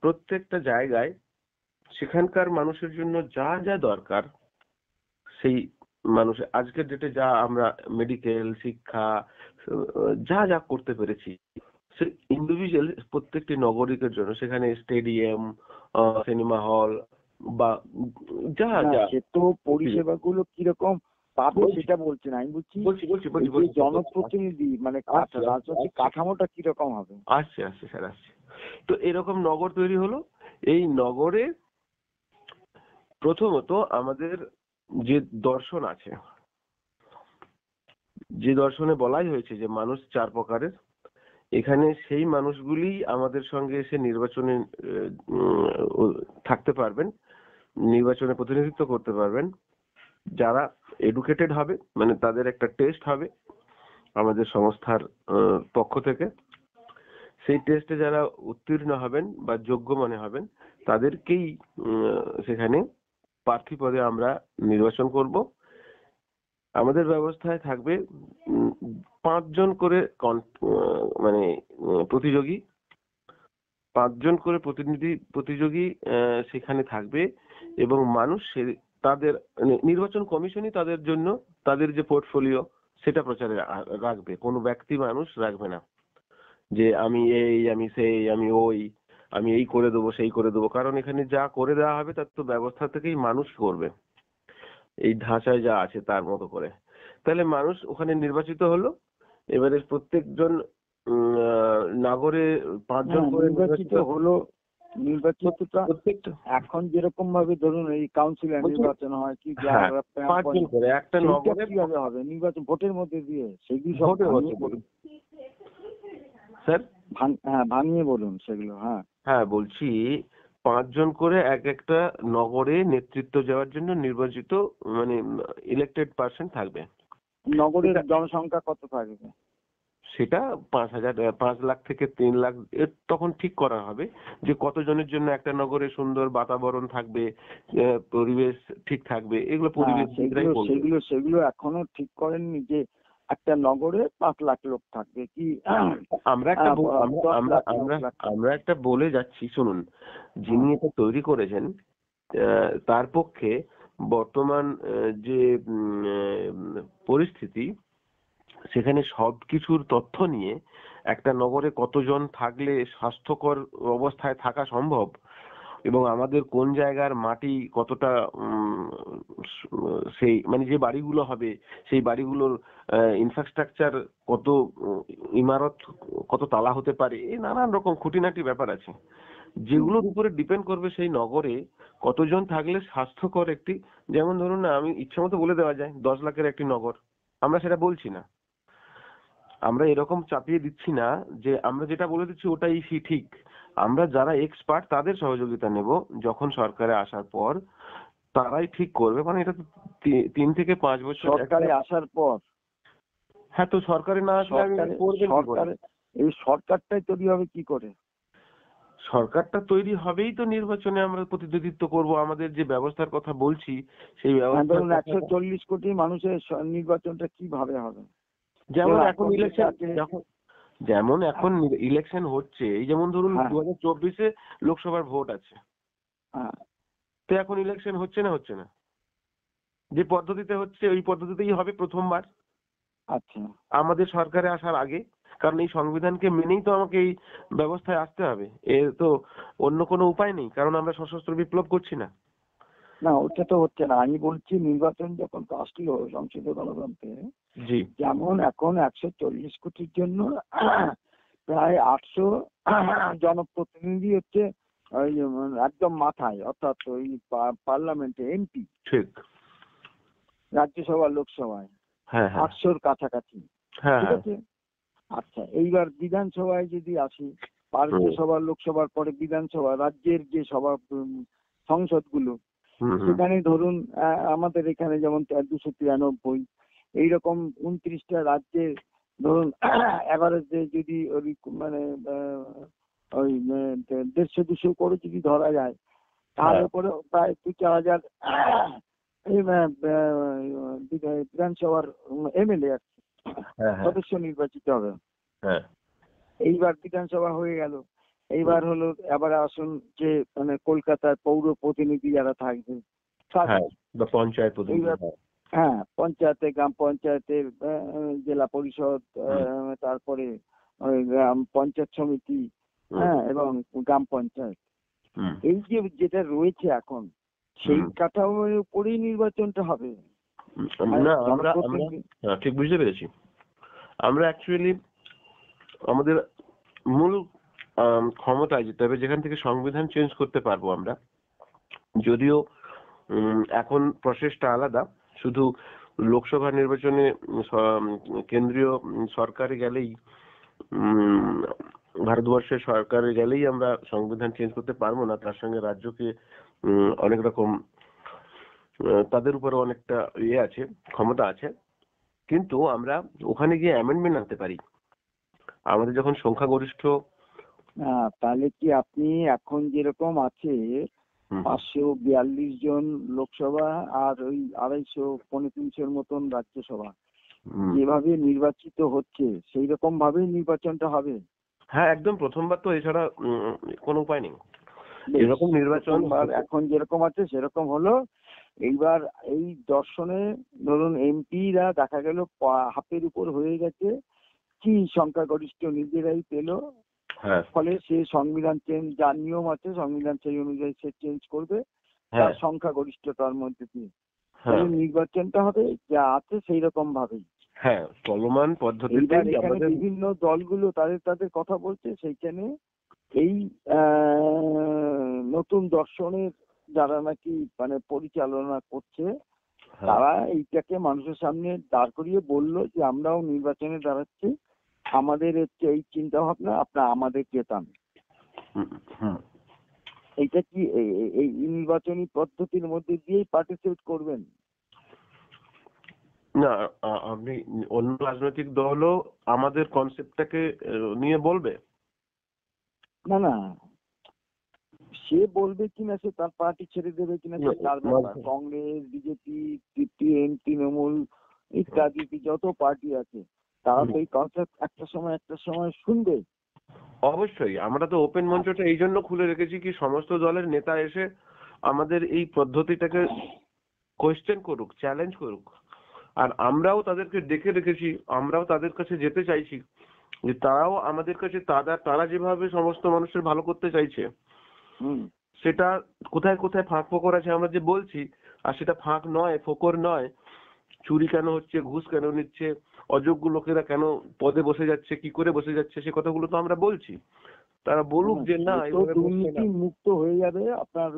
Speaker 1: প্রত্যেকটা জায়গায় সেখানকার মানুষের জন্য যা যা দরকার, সেই মানুষ আজকের ডেটে যা আমরা মেডিকেল, শিক্ষা, যা যা করতে পেরেছি, সে ইন্ডিভিজুয়াল প্রত্যেকটি নাগরিকের জন্য সেখানে স্টেডিয়াম, সিনেমা হল বা যা যা,
Speaker 2: সে তো পরিষেবাগুলো কিরকম পাবে সেটা বলছেন, আমি বলছি জনপ্রতিনিধি মানে রাজনৈতিক কাঠামোটা কিরকম হবে।
Speaker 1: আসছে স্যার, আসছে। তো এরকম নগর তৈরি হলো। এই নগরে প্রথমত আমাদের যে দর্শন আছে, যে দর্শনে বলাই হয়েছে যে মানুষ 4 প্রকারের, এখানে সেই মানুষগুলি আমাদের সঙ্গে এসে নির্বাচনে থাকতে পারবেন, নির্বাচনে প্রতিনিধিত্ব করতে পারবেন। যারা এডুকেটেড হবে, মানে তাদের একটা টেস্ট হবে আমাদের সংস্থার পক্ষ থেকে, সেই টেস্টে যারা উত্তীর্ণ হবেন বা যোগ্য মনে হবেন তাদেরকেই সেখানে প্রার্থী পদে আমরা নির্বাচন করব। আমাদের ব্যবস্থায় থাকবে 5 জন করে মানে প্রতিযোগী, 5 জন করে প্রতিযোগী সেখানে থাকবে, এবং মানুষ তাদের নির্বাচন কমিশনই তাদের জন্য তাদের যে পোর্টফোলিও সেটা প্রচারে রাখবে, কোনো ব্যক্তি মানুষ রাখবে না যে আমি এই, আমি সেই, আমি এই করে দেবো, সেই করে দেবো, কারণ এখানে যা করে দেওয়া হবে তার তো ব্যবস্থা থেকেই মানুষ করবে, এই ঢাঁচায় যা আছে তার মতো করে। তাহলে মানুষ ওখানে নির্বাচিত হলো, এবারে প্রত্যেকজন নাগরে 5 জন করে
Speaker 2: নির্বাচিত হলো। নির্বাচিতটা এখন যেরকম ভাবে ধরুন এই কাউন্সিলর নির্বাচন হয় কি,
Speaker 1: 5 জন করে একটা নগরে
Speaker 2: কিভাবে হবে নির্বাচন, ভোটের মধ্যে দিয়ে, সেগুলো সব
Speaker 1: স্যার
Speaker 2: ভাঙিয়ে বলুন সেগুলো।
Speaker 1: হ্যাঁ বলছি, 5 জন করে এক একটা নগরে নেতৃত্ব দেওয়ার জন্য নির্বাচিত মানে ইলেক্টেড পার্সন থাকবে।
Speaker 2: নগরের জনসংখ্যা কত থাকবে
Speaker 1: সেটা 5 লাখ থেকে 3 লাখ তখন ঠিক করা হবে যে কতজনের জন্য একটা নগরে সুন্দর বাতাবরণ থাকবে, পরিবেশ ঠিক থাকবে, এগুলো পরিবেশ
Speaker 2: সেগুলো এখনো ঠিক করেননি যে একটা নগরে 5 লাখ লোক থাকবে কি।
Speaker 1: আমরা একটা বলে যাচ্ছি, শুনুন, যিনি এটা তৈরি করেছেন তার পক্ষে বর্তমান যে পরিস্থিতি, সেখানে সবকিছুর তথ্য নিয়ে একটা নগরে কতজন থাকলে স্বাস্থ্যকর অবস্থায় থাকা সম্ভব এবং আমাদের কোন জায়গার মাটি কতটা সেই মানে যে বাড়িগুলো হবে সেই বাড়িগুলোর ইনফ্রাস্ট্রাকচার কত, ইমারত কত তালা হতে পারে, এই নানান রকম খুঁটিনাটি ব্যাপার আছে যেগুলোর উপরে ডিপেন্ড করবে সেই নগরে কতজন থাকলে স্বাস্থ্যকর একটি, যেমন ধরুন না, আমি ইচ্ছা মতো বলে দেওয়া যায় 10 লাখের একটি নগর, আমরা সেটা বলছি না, আমরা এরকম চাপিয়ে দিচ্ছি না যে আমরা যেটা বলে দিচ্ছি ওটাই ঠিক, আমরা যারা এক্সপার্ট তাদের সহযোগিতা নেব যখন সরকারে আসার পর, তারাই ঠিক করবে, মানে এটা তো 3 থেকে 5 বছর
Speaker 2: সরকারে আসার পর।
Speaker 1: হ্যাঁ, তো সরকারে না আসলে আমি করবেন কি করে?
Speaker 2: এই সরকারটাই তৈরি হবে কি করে?
Speaker 1: সরকারটা তৈরি হবেই তো নির্বাচনে আমরা প্রতিনিধিত্ব করব, আমাদের যে ব্যবস্থার কথা বলছি সেই ব্যবস্থা।
Speaker 2: 140 কোটি মানুষের নির্বাচনটা কিভাবে হবে?
Speaker 1: যেমন এখন ইলেকশন, যেমন এখন ইলেকশন হচ্ছে, এই যেমন ধরুন 2024-এ লোকসভার ভোট আছে, তো এখন ইলেকশন হচ্ছে না, যে পদ্ধতিতে হচ্ছে ওই পদ্ধতিতেই হবে প্রথমবার।
Speaker 2: আচ্ছা,
Speaker 1: আমাদের সরকারে আসার আগে, কারণ এই সংবিধানকে মেনেই তো আমাকে এই ব্যবস্থায় আসতে হবে, এর তো অন্য কোনো উপায় নেই, কারণ আমরা সশস্ত্র বিপ্লব করছি না।
Speaker 2: না, ওটা তো হচ্ছে না। আমি বলছি নির্বাচন যখন আসলো সংসদীয় গণতন্ত্রে,
Speaker 1: জি,
Speaker 2: যেমন এখন 140 কোটির জন্য প্রায় 800 জনপ্রতিনিধি হচ্ছে ওই একদম মাথায়, অর্থাৎ ওই পার্লামেন্টে এমপি,
Speaker 1: ঠিক,
Speaker 2: রাজ্যসভা লোকসভায়
Speaker 1: হ্যাঁ
Speaker 2: 800-র কাছাকাছি,
Speaker 1: হ্যাঁ
Speaker 2: ঠিক আছে। আচ্ছা, এইবার বিধানসভায় যদি আসি, রাজ্যসভা লোকসভার পরে বিধানসভা, রাজ্যের যে সভা সংসদগুলো, সেখানে ধরুন আমাদের এখানে যেমন 293, এইরকম 29টা রাজ্যে ধরুন এভারেজে যদি মানে ওই 150-200 করে যদি ধরা যায়, তাহলে পরে প্রায় 2-4 হাজার বিধানসভার এমএলএ সদস্য নির্বাচিত হবে। এইবার বিধানসভা হয়ে গেল, এইবার হলো এবার আসুন যে মানে কলকাতার পৌর প্রতিনিধি যারা থাকবে,
Speaker 1: পঞ্চায়েত প্রতিনিধি,
Speaker 2: হ্যাঁ পঞ্চায়েতে, গ্রাম পঞ্চায়েতের, জেলা পরিষদ, তারপরে গ্রাম পঞ্চায়েত সমিতি, হ্যাঁ, এবং গ্রাম পঞ্চায়েত, এই যে যেটা রয়েছে এখন সেই কাঠামোর উপরেই নির্বাচনটা হবে।
Speaker 1: না, আমরা ঠিক বুঝতে পেরেছি। আমরা অ্যাকচুয়ালি আমাদের মূল ক্ষমতায় যেতে হবে, যেখান থেকে সংবিধান চেঞ্জ করতে পারবো আমরা, যদিও এখন প্রসেসটা আলাদা, শুধু লোকসভা নির্বাচনে কেন্দ্রীয় সরকারে গেলেই, ভারতবর্ষের সরকারে গেলেই আমরা সংবিধান চেঞ্জ করতে পারবো না, তার সঙ্গে রাজ্যকে অনেক রকম তাদের উপরে অনেকটা আছে, ক্ষমতা আছে, কিন্তু আমরা ওখানে গিয়ে অ্যামেন্ডমেন্ট আনতে পারি আমাদের যখন সংখ্যাগরিষ্ঠ।
Speaker 2: তাহলে কি আপনি এখন যেরকম আছে 542 জন লোকসভা আর ওই 250-300 মতন রাজ্যসভা, যেভাবে নির্বাচিত হচ্ছে সেই রকম ভাবেই নির্বাচনটা হবে?
Speaker 1: হ্যাঁ, একদম প্রথমবার তো, এছাড়া কোনো উপায় নেই, এরকম নির্বাচন
Speaker 2: এখন যেরকম আছে সেরকম হলো। এইবার এই দর্শনে ধরুন এমপিরা দেখা গেল হাফের উপর হয়ে গেছে, কি সংখ্যাগরিষ্ঠ নিজেরাই পেলো, ফলে সে সংবিধান চেঞ্জ, যার নিয়ম আছে সংবিধান সেই অনুযায়ী সে চেঞ্জ করবে তার সংখ্যাগরিষ্ঠতার মধ্যে দিয়ে, নির্বাচনটা হবে যা আছে সেই রকম ভাবেই।
Speaker 1: হ্যাঁ, চলমান পদ্ধতিতে
Speaker 2: এখানে বিভিন্ন দলগুলো তাদের কথা বলছে, সেইখানে এই নতুন দর্শনের যারা নাকি মানে পরিচালনা করছে, তারা এইটাকে মানুষের সামনে দাঁড় করিয়ে বললো যে আমরাও নির্বাচনে দাঁড়াচ্ছি, আমাদের হচ্ছে এই চিন্তা ভাবনা, আপনারা আমাদের জেতান। এইটা কি এই নির্বাচনী পদ্ধতির মধ্যে দিয়েই পার্টিসিপেট করবেন?
Speaker 1: না, আপনি অন্য রাজনৈতিক দলও আমাদের কনসেপ্টটাকে নিয়ে বলবে?
Speaker 2: না, সে বলবে কিনা, সে তার পার্টি ছেড়ে দেবে কিনা সে তার ব্যাপার। কংগ্রেস, বিজেপি, সিপিএম, তৃণমূল ইত্যাদি যত পার্টি আছে, তারা তো এই কনসেপ্ট একটা সময় শুনবে।
Speaker 1: অবশ্যই, আমরা তো ওপেন মঞ্চটা এই জন্য খুলে রেখেছি কি সমস্ত দলের নেতা এসে আমাদের এই পদ্ধতিটাকে কোয়েশ্চেন করুক, চ্যালেঞ্জ করুক। আর আমরাও তাদেরকে ডেকে রেখেছি, আমরাও তাদের কাছে যেতে চাইছি, যে তারাও আমাদের কাছে তারা যেভাবে সমস্ত মানুষের ভালো করতে চাইছে, সেটা কোথায় কোথায় ফাঁক ফোকর আছে আমরা যে বলছি, আর সেটা ফাঁক নয়, ফোকর নয়, চুরি কেন হচ্ছে, ঘুষ কেন নিচ্ছে, অযোগ্য লোকেরা কেন পদে বসে যাচ্ছে, কি করে বসে যাচ্ছে, সে কথাগুলো তো আমরা বলছি। তারা বলুক যে না, এইভাবে
Speaker 2: দুর্নীতি মুক্ত হয়ে যাবে। আপনার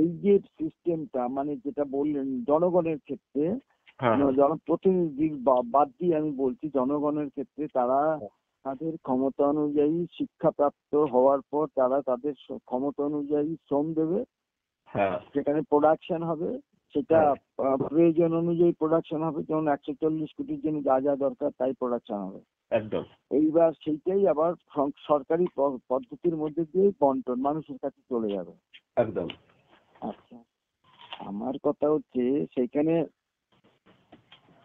Speaker 2: এই যে সিস্টেমটা, মানে যেটা বললেন জনগণের ক্ষেত্রে, জনপ্রতিনিধির বাদ দিয়ে আমি বলছি, জনগণের ক্ষেত্রে তারা তাদের ক্ষমতা অনুযায়ী শিক্ষাপ্রাপ্ত হওয়ার পর তারা তাদের ক্ষমতা অনুযায়ী শ্রম দেবে, সেখানে প্রোডাকশন হবে, সেটা প্রয়োজন অনুযায়ী প্রোডাকশন হবে। যেমন 140 কোটির জন্য যা যা দরকার তাই প্রোডাকশন হবে
Speaker 1: একদম।
Speaker 2: এইবার সেইটাই আবার সরকারি পদ্ধতির মধ্যে দিয়ে বন্টন মানুষের কাছে চলে যাবে।
Speaker 1: একদম।
Speaker 2: আচ্ছা, আমার কথা হচ্ছে সেইখানে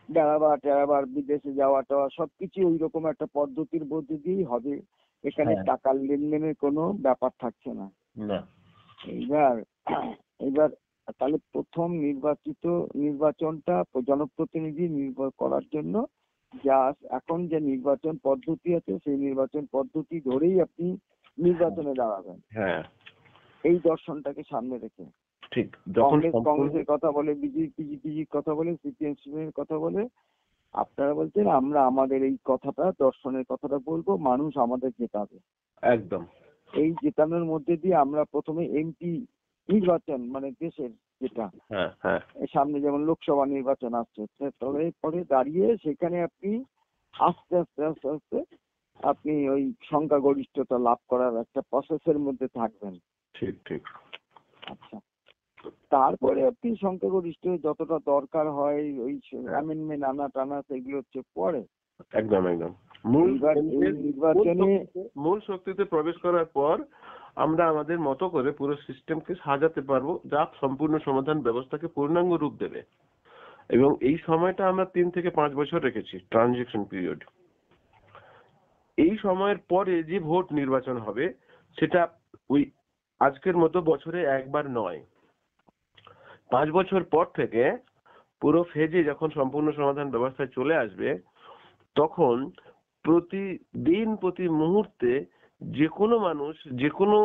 Speaker 2: বেড়াবার বিদেশে যাওয়া টাওয়া সবকিছু ওই রকম একটা পদ্ধতির মধ্যে দিয়েই হবে। এখানে টাকার লেনদেনের কোনো ব্যাপার থাকছে না। এইবার তাহলে প্রথম নির্বাচনটা জনপ্রতিনিধি করার জন্য যা এখন যে নির্বাচন পদ্ধতি আছে, সেই নির্বাচন পদ্ধতি ধরেই আপনি নির্বাচনে দাঁড়াবেন। এই দর্শনটাকে সামনে রেখে
Speaker 1: ঠিক,
Speaker 2: কংগ্রেসের কথা বলে, বিজেপির কথা বলে, সিপিএম এর কথা বলে, আপনারা বলছেন আমরা আমাদের এই কথাটা, দর্শনের কথাটা বলবো, মানুষ আমাদের জেতাবে।
Speaker 1: একদম।
Speaker 2: এই জেতানোর মধ্যে দিয়ে আমরা প্রথমে এমপি নির্বাচন, মানে দেশের যেটা সামনে যেমন লোকসভা নির্বাচন আসছে, তবে পরে দাঁড়িয়ে সেখানে আপনি আস্তে আস্তে আস্তে আস্তে আপনি ওই সংখ্যাগরিষ্ঠতা লাভ করার একটা প্রসেসের মধ্যে থাকবেন।
Speaker 1: ঠিক ঠিক।
Speaker 2: আচ্ছা, তারপরে আপনি সংখ্যাগরিষ্ঠ যতটা দরকার হয় ওই অ্যামেন্ডমেন্ট আনা টানা সেগুলো হচ্ছে পরে।
Speaker 1: একদম একদম। মূল শক্তিতে প্রবেশ করার পর আমরা আমাদের মতো করে পুরো সিস্টেমকে সাজাতে পারবো, যা সম্পূর্ণ সমাধান ব্যবস্থাকে পূর্ণাঙ্গ রূপ দেবে। এবং এই সময়টা আমরা 3 থেকে 5 বছর রেখেছি, ট্রানজিশন পিরিয়ড। এই সময়ের পরে যে ভোট নির্বাচন হবে সেটা ওই আজকের মতো বছরে একবার নয়, 5 বছর পর থেকে পুরো ফেজে যখন সম্পূর্ণ সমাধান ব্যবস্থায় চলে আসবে, তখন প্রতিদিন প্রতি মুহূর্তে যে কোনো মানুষ যে কোনো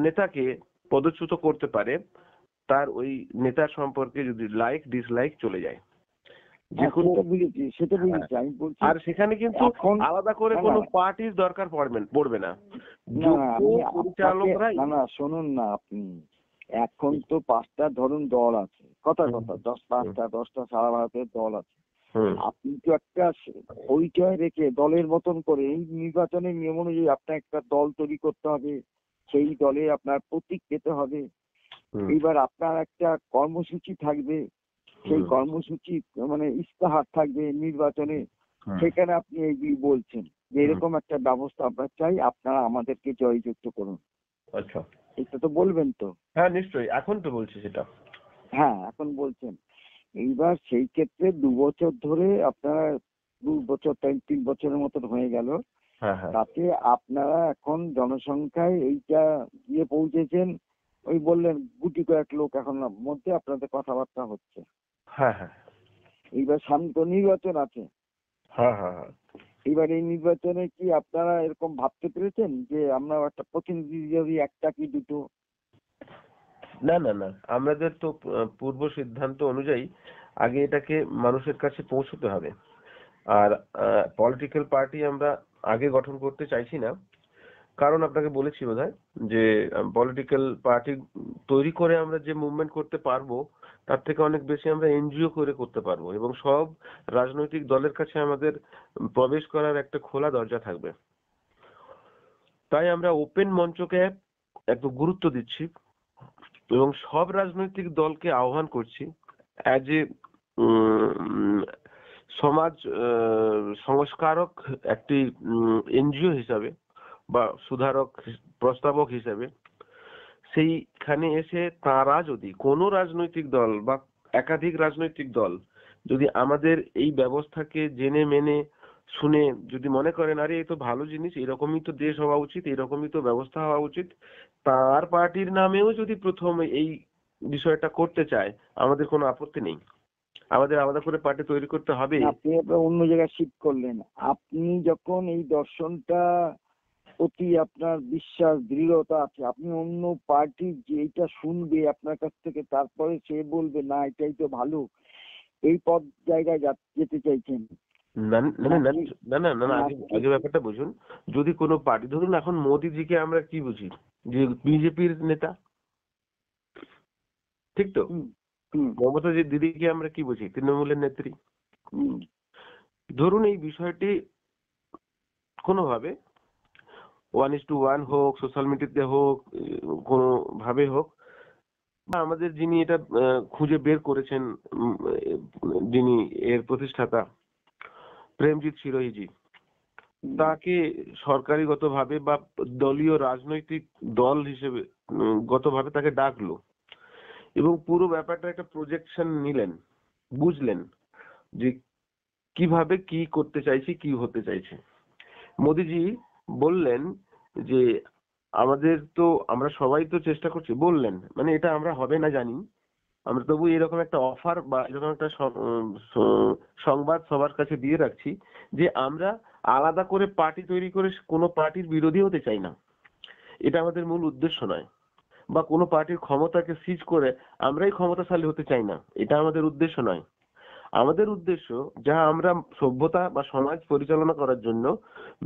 Speaker 1: নেতাকে পদচ্যুত করতে পারে, তার ওই নেতার সম্পর্কে যদি লাইক ডিসলাইক চলে যায়। আর সেখানে কিন্তু আলাদা করে কোনো পার্টির দরকার পড়বে না।
Speaker 2: শুনুন না, আপনি এখন তো 5টা ধরুন দল আছে, কথা 10টা সারা ভারতের দল আছে। আপনি তো একটা পরিচয় রেখে দলের মতন করে এই নির্বাচনের নিয়ম অনুযায়ী আপনার একটা দল তৈরি করতে হবে, সেই দলে আপনার প্রতীক পেতে হবে। এইবার আপনার একটা কর্মসূচি থাকবে, সেই কর্মসূচি মানে ইস্তাহার থাকবে নির্বাচনে, সেখানে আপনি এইগুলি বলছেন যে এরকম একটা ব্যবস্থা আমরা চাই, আপনারা আমাদেরকে জয়যুক্ত করুন।
Speaker 1: আচ্ছা,
Speaker 2: এটা তো বলবেন তো?
Speaker 1: হ্যাঁ নিশ্চয়ই, এখন তো বলছি সেটা।
Speaker 2: হ্যাঁ, এখন বলছেন। এইবার সেই ক্ষেত্রে 2 বছর ধরে আপনারা 2 বছর 3 বছরের মতন হয়ে গেল, তাতে আপনারা এখন জনসংখ্যায় এইটা গিয়ে পৌঁছেছেন, ওই বললেন গুটি কয়েক লোক এখন মধ্যে আপনাদের কথাবার্তা হচ্ছে। এইবার সামনে তো নির্বাচন আছে। এইবার এই নির্বাচনে কি আপনারা এরকম ভাবতে পেরেছেন যে আমরা একটা প্রতিনিধি যদি একটা কি দুটো?
Speaker 1: না না না, আমাদের তো পূর্ব সিদ্ধান্ত অনুযায়ী আগে এটাকে মানুষের কাছে পৌঁছতে হবে। আর পলিটিক্যাল পার্টি আমরা আগে গঠন করতে চাইছি না, কারণ আপনাকে বলেছি বোধহয় যে পলিটিক্যাল পার্টি তৈরি করে আমরা যে মুভমেন্ট করতে পারবো তার থেকে অনেক বেশি আমরা এনজিও করে করতে পারবো, এবং সব রাজনৈতিক দলের কাছে আমাদের প্রবেশ করার একটা খোলা দরজা থাকবে। তাই আমরা ওপেন মঞ্চকে একটু গুরুত্ব দিচ্ছি এবং সব রাজনৈতিক দলকে আহ্বান করছি অ্যাজ এ সমাজ সংস্কারক একটি এনজিও হিসাবে বা সুধারক প্রস্তাবক হিসাবে, সেইখানে এসে তারা যদি কোনো রাজনৈতিক দল বা একাধিক রাজনৈতিক দল যদি আমাদের এই ব্যবস্থাকে জেনে মেনে শুনে যদি মনে করেন আরে এই তো ভালো জিনিস, এরকমই তো দেশ হওয়া উচিত, এরকমই তো ব্যবস্থা হওয়া উচিত, তার পার্টির নামেও যদি প্রথমে এই বিষয়টা করতে চায়, আমাদের কোনো আপত্তি নেই। আমাদের আলাদা করে পার্টি তৈরি করতে হবে।
Speaker 2: না, আপনি এবার অন্য জায়গায় শিফট করলেন। আপনি যখন এই দর্শনটা প্রতি আপনার বিশ্বাস দৃঢ়তা আছে, আপনি অন্য পার্টি যেটা শুনবে আপনার কাছ থেকে তারপরে সে বলবে না এটাই তো ভালো, এই পথ জায়গায় যেতে চাইছেন
Speaker 1: না না না না
Speaker 2: নাকি?
Speaker 1: না না না না, আগে
Speaker 2: নাকি?
Speaker 1: আগে ব্যাপারটা বুঝুন। যদি কোনো পার্টি, ধরুন এখন মোদিজিকে আমরা কি বুঝি, যে বিজেপির নেতা, ঠিক তো?
Speaker 2: হুম হুম
Speaker 1: মমতা যে দিদিকে আমরা কি বুঝি, তৃণমূলের নেত্রী।
Speaker 2: হুম
Speaker 1: ধরুন এই বিষয়টি কোনোভাবে 1:1 হোক, সোশ্যাল মিডিয়াতে হোক, কোনো ভাবে হোক, বা আমাদের যিনি এটা খুঁজে বের করেছেন, যিনি এর প্রতিষ্ঠাতা প্রেমজিৎ সিরোহিজি,
Speaker 2: হুম।
Speaker 1: তাকে সরকারিগতভাবে বা দলীয় রাজনৈতিক দল হিসেবে গতভাবে তাকে ডাকলো এবং পুরো ব্যাপারটা একটা প্রজেকশন নিলেন, বুঝলেন যে কিভাবে কি করতে চাইছে, কি হতে চাইছে। মোদিজি বললেন যে আমাদের তো, আমরা সবাই তো চেষ্টা করছি, বললেন মানে এটা আমরা হবে না জানি, আমরা তবু এরকম একটা অফার বা এরকম একটা সংবাদ সবার কাছে দিয়ে রাখছি যে আমরা আলাদা করে পার্টি তৈরি করে কোনো পার্টির বিরোধী হতে চাই না। এটা আমাদের মূল উদ্দেশ্য নয়। বা কোনো পার্টির ক্ষমতাকে সিজ করে আমরাই ক্ষমতাশালী হতে চাই না, এটা আমাদের উদ্দেশ্য নয়। আমাদের উদ্দেশ্য, যা আমরা সভ্যতা বা সমাজ পরিচালনা করার জন্য,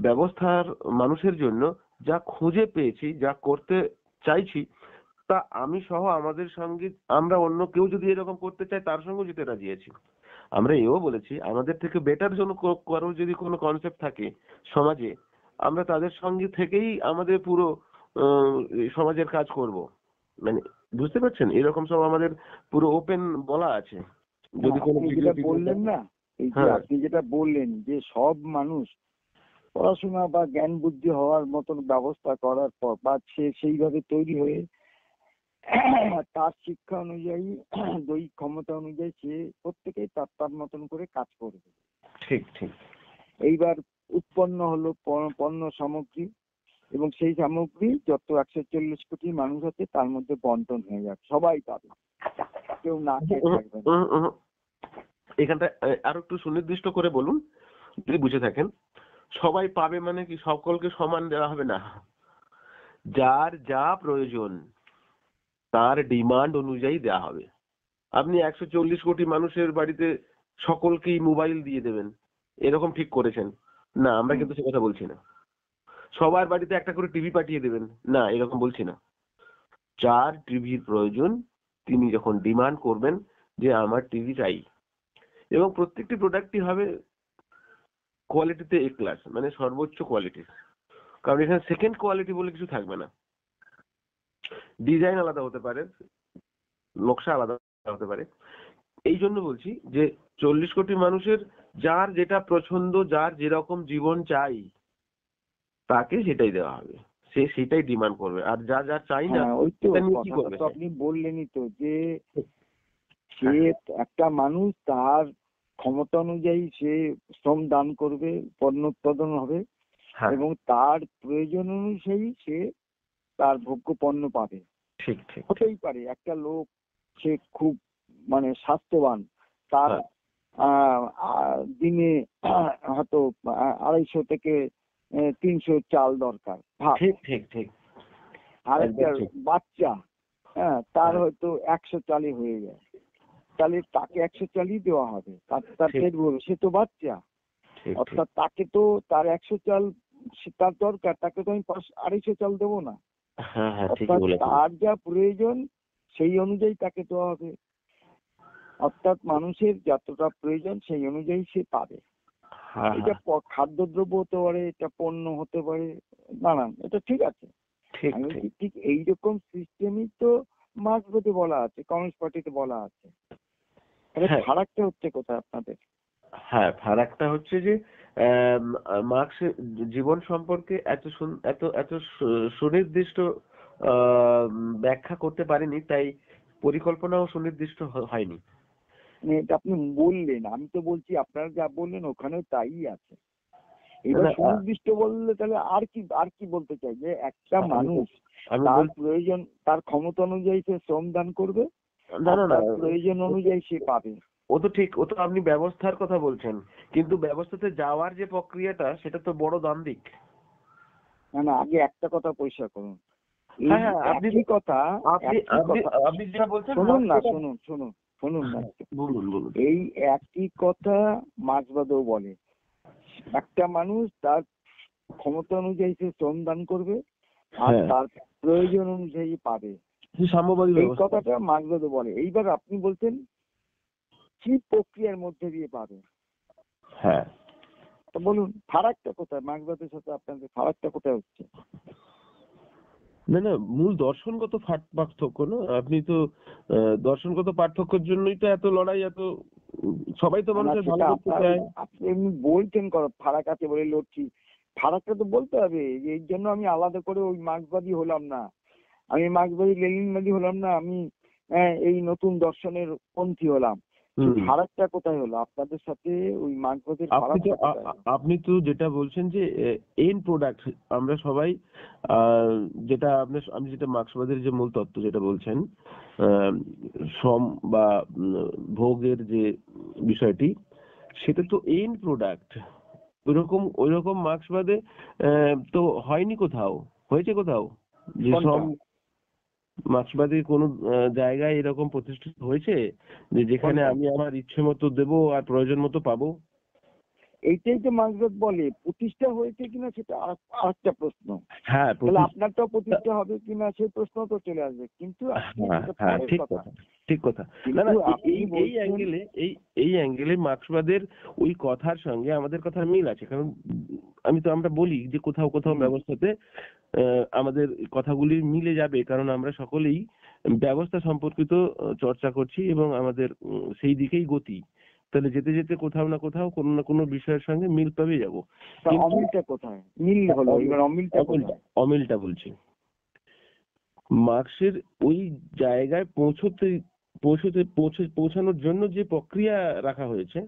Speaker 1: ব্যবস্থার মানুষের জন্য যা খুঁজে পেয়েছি, যা করতে চাইছি, তা আমি সহ আমাদের সঙ্গে আমরা অন্য কেউ যদি এরকম করতে চায় তার সঙ্গে যেতে রাজি আছি। আমরা এও বলেছি আমাদের থেকে বেটার জন্য কারোর যদি কোনো কনসেপ্ট থাকে সমাজে, আমরা তাদের সঙ্গে থেকেই আমাদের পুরো এই সমাজের কাজ করব। মানে বুঝতে পারছেন, এরকম সব আমাদের পুরো ওপেন বলা আছে। যদি কোনো
Speaker 2: আপনি
Speaker 1: ভিডিও
Speaker 2: যেটা বললেন না, এই যে
Speaker 1: হ্যাঁ
Speaker 2: আপনি যেটা বললেন যে সব মানুষ পড়াশোনা বা জ্ঞান বুদ্ধি হওয়ার মতন ব্যবস্থা করার পর বা সে সেইভাবে তৈরি হয়ে তার শিক্ষা অনুযায়ী দৈহিক ক্ষমতা অনুযায়ী সে প্রত্যেকেই তার তার মতন করে কাজ করবে।
Speaker 1: ঠিক ঠিক।
Speaker 2: এইবার উৎপন্ন হলো পণ্য সামগ্রী, এবং সেই সামগ্রী যত 140 কোটি মানুষ আছে তার মধ্যে বন্টন হয়ে যাবে, সবাই পাবে, কেউ না খেয়ে থাকবে না।
Speaker 1: এখানটা আরো একটু সুনির্দিষ্ট করে বলুন, যদি বুঝে থাকেন। সবাই পাবে মানে কি সকলকে সমান দেওয়া হবে না, যার যা প্রয়োজন তার ডিমান্ড অনুযায়ী দেওয়া হবে। আপনি 140 কোটি মানুষের বাড়িতে সকলকেই মোবাইল দিয়ে দেবেন এরকম ঠিক করেছেন না, আমরা কিন্তু সে কথা বলছি না। সবার বাড়িতে একটা করে টিভি পাঠিয়ে দেবেন না, এরকম বলছি না। যার টিভির প্রয়োজন তিনি যখন ডিমান্ড করবেন যে আমার টিভি চাই, এবং প্রত্যেকটি প্রোডাক্টই হবে কোয়ালিটিতে এ ক্লাস, মানে সর্বোচ্চ কোয়ালিটি। কারণ এখানে সেকেন্ড কোয়ালিটি বলে কিছু থাকবে না। ডিজাইন আলাদা হতে পারে, নকশা আলাদা হতে পারে। এই জন্য বলছি যে 40 কোটি মানুষের যার যেটা পছন্দ, যার যেরকম জীবন চাই তাকে সেটাই দেওয়া হবে, সে সেটাই ডিমান্ড করবে। আর যা যা চাই না
Speaker 2: হ্যাঁ, ওই তো
Speaker 1: সেটা নিয়ে কি
Speaker 2: কথাটা
Speaker 1: করবে
Speaker 2: তো
Speaker 1: সে?
Speaker 2: আপনি বললেনই তো যে সে
Speaker 1: হ্যাঁ
Speaker 2: একটা মানুষ তার ক্ষমতা অনুযায়ী সে শ্রম দান করবে, পণ্য উৎপাদন হবে
Speaker 1: হ্যাঁ,
Speaker 2: এবং তার প্রয়োজন অনুযায়ী সে তার ভোগ্য পণ্য পাবে।
Speaker 1: ঠিক ঠিক।
Speaker 2: হতেই পারে একটা লোক সে খুব মানে স্বাস্থ্যবান, তার
Speaker 1: হ্যাঁ
Speaker 2: দিনে হয়তো 250 থেকে 300 চাল দরকার, ভাব।
Speaker 1: ঠিক ঠিক ঠিক।
Speaker 2: আর
Speaker 1: একদম
Speaker 2: একটা
Speaker 1: ঠিক।
Speaker 2: বাচ্চা, তার
Speaker 1: হ্যাঁ,
Speaker 2: হয়তো 100 চালে হয়ে যায়, তাহলে তাকে 100 চালই দেওয়া হবে, তার
Speaker 1: ঠিক
Speaker 2: পেট ভরবে, সে তো বাচ্চা।
Speaker 1: ঠিক ঠিক।
Speaker 2: অর্থাৎ তাকে তো তার 100 চাল তার দরকার, তাকে তো আমি 250 চাল দেবো না।
Speaker 1: হ্যাঁ হ্যাঁ, ঠিকই
Speaker 2: অর্থাৎ
Speaker 1: বলেছেন।
Speaker 2: তার যা প্রয়োজন সেই অনুযায়ী তাকে দেওয়া হবে, অর্থাৎ মানুষের যতটা প্রয়োজন সেই অনুযায়ী সে পাবে।
Speaker 1: হ্যাঁ
Speaker 2: এটা
Speaker 1: হ্যাঁ,
Speaker 2: খাদ্যদ্রব্য হতে পারে, এটা পণ্য হতে পারে, নানান, এটা ঠিক আছে।
Speaker 1: ঠিক
Speaker 2: আমি
Speaker 1: ঠিক।
Speaker 2: বলছি ঠিক এইরকম সিস্টেমই তো মার্ক্সবাদে বলা আছে, কমিউনিস্ট পার্টিতে বলা আছে। তাহলে
Speaker 1: হ্যাঁ
Speaker 2: ফারাকটা হচ্ছে কোথায় আপনাদের?
Speaker 1: হ্যাঁ, ফারাকটা হচ্ছে যে মার্ক্সের জীবন সম্পর্কে এত এত এত সুনির্দিষ্ট ব্যাখ্যা করতে পারেনি, তাই পরিকল্পনাও সুনির্দিষ্ট হয়নি।
Speaker 2: মানে এটা আপনি বললেন, আমি তো বলছি আপনারা যা বললেন ওখানেও তাই আছে। এবার
Speaker 1: না,
Speaker 2: সুনির্দিষ্ট বললে তাহলে আর কি বলতে চাই যে একটা মানুষ
Speaker 1: আমি
Speaker 2: তার
Speaker 1: বলছি
Speaker 2: প্রয়োজন, তার ক্ষমতা অনুযায়ী সে শ্রম দান করবে,
Speaker 1: না
Speaker 2: আর
Speaker 1: না না
Speaker 2: তার প্রয়োজন অনুযায়ী সে পাবে।
Speaker 1: ও তো ঠিক, ও তো আপনি ব্যবস্থার কথা বলছেন, কিন্তু ব্যবস্থাতে যাওয়ার যে প্রক্রিয়াটা সেটা তো বড় দ্বান্দ্বিক।
Speaker 2: না আগে একটা কথা পরিষ্কার করুন, এই
Speaker 1: হ্যাঁ হ্যাঁ, আপনি
Speaker 2: একই কথা,
Speaker 1: আপনি
Speaker 2: একই
Speaker 1: আপনি
Speaker 2: কথা
Speaker 1: আপনি যেটা বলছেন
Speaker 2: শুনুন না,
Speaker 1: সেটা-
Speaker 2: শুনুন না
Speaker 1: হ্যাঁ, বলুন বলুন।
Speaker 2: এই একই কথা মার্ক্সবাদও বলে। একটা মানুষ তার ক্ষমতা অনুযায়ী সে শ্রম দান করবে, আর
Speaker 1: হ্যাঁ,
Speaker 2: তার প্রয়োজন অনুযায়ী পাবে,
Speaker 1: সাম্যবাদী
Speaker 2: এই
Speaker 1: ব্যবস্থা।
Speaker 2: কথাটা মার্ক্সবাদও বলে। এইবার আপনি বলছেন কি প্রক্রিয়ার মধ্যে দিয়ে পাবে,
Speaker 1: হ্যাঁ,
Speaker 2: তো বলুন ফারাকটা কোথায়, মার্ক্সবাদের সাথে আপনাদের ফারাকটা কোথায় হচ্ছে?
Speaker 1: না না, মূল দর্শনগত পার্থক্য না, আপনি তো দর্শনগত পার্থক্যের জন্যই তো এত লড়াই, এত সবাই তো
Speaker 2: না
Speaker 1: মানুষের ভালো
Speaker 2: সেটা
Speaker 1: করতে
Speaker 2: আপনার,
Speaker 1: চায়।
Speaker 2: আপনি এমনি বলছেন ফারাক আছে বলে লড়ছি, ফারাকটা তো বলতে হবে যে এর জন্য আমি আলাদা করে ওই মার্ক্সবাদী হলাম না, আমি মার্ক্সবাদী লেনিনবাদী হলাম না, আমি এই নতুন দর্শনের পন্থী হলাম। সেই
Speaker 1: হুম।
Speaker 2: ফারাকটা কোথায় হলো আপনাদের সাথে ওই মার্ক্সবাদের
Speaker 1: আপনি তো
Speaker 2: ফারাকটা কোথায় হলো?
Speaker 1: আপনি তো যেটা বলছেন যে এন্ড প্রোডাক্ট, আমরা সবাই যেটা আপনি যেটা মার্ক্সবাদের যে মূল তত্ত্ব যেটা বলছেন, আহ, শ্রম বা ভোগের যে বিষয়টি, সেটা তো এন্ড প্রোডাক্ট। ওইরকম মার্ক্সবাদে তো হয়নি কোথাও, হয়েছে কোথাও যে
Speaker 2: কোনটা?
Speaker 1: শ্রম, মার্ক্সবাদী কোন জায়গায় এরকম প্রতিষ্ঠিত হয়েছে যে যেখানে
Speaker 2: কোনটা?
Speaker 1: আমি আমার ইচ্ছে মতো দেবো আর প্রয়োজন মতো পাবো?
Speaker 2: এইটাই তো মার্ক্সবাদ বলে, প্রতিষ্ঠা হয়েছে কিনা সেটা আরেকটা প্রশ্ন।
Speaker 1: হ্যাঁ,
Speaker 2: তাহলে আপনারটাও প্রতিষ্ঠা হবে কিনা সেই প্রশ্ন তো চলে আসবে, কিন্তু
Speaker 1: হ্যাঁ
Speaker 2: সেটা
Speaker 1: হ্যাঁ,
Speaker 2: পরের
Speaker 1: ঠিক
Speaker 2: কথা।
Speaker 1: কথা, ঠিক কথা। না না,
Speaker 2: কিন্তু আপনি
Speaker 1: এই
Speaker 2: বলছেন,
Speaker 1: অ্যাঙ্গেলে এই অ্যাঙ্গেলে মার্ক্সবাদের ওই কথার সঙ্গে আমাদের কথার মিল আছে, কারণ আমরা বলি যে কোথাও কোথাও
Speaker 2: হুম,
Speaker 1: ব্যবস্থাতে আমাদের কথাগুলি মিলে যাবে, কারণ আমরা সকলেই ব্যবস্থা সম্পর্কিত চর্চা করছি এবং আমাদের সেই দিকেই গতি। তাহলে যেতে যেতে কোথাও না কোথাও কোনো না কোনো বিষয়ের সঙ্গে মিল পেয়ে যাবো।
Speaker 2: তা
Speaker 1: কিন্তু
Speaker 2: অমিলটা কোথায়? মিল হলো, এবার অমিলটা কোথায়?
Speaker 1: অমিলটা বলছি, মার্ক্সের ওই জায়গায় পৌঁছানোর জন্য যে প্রক্রিয়া রাখা হয়েছে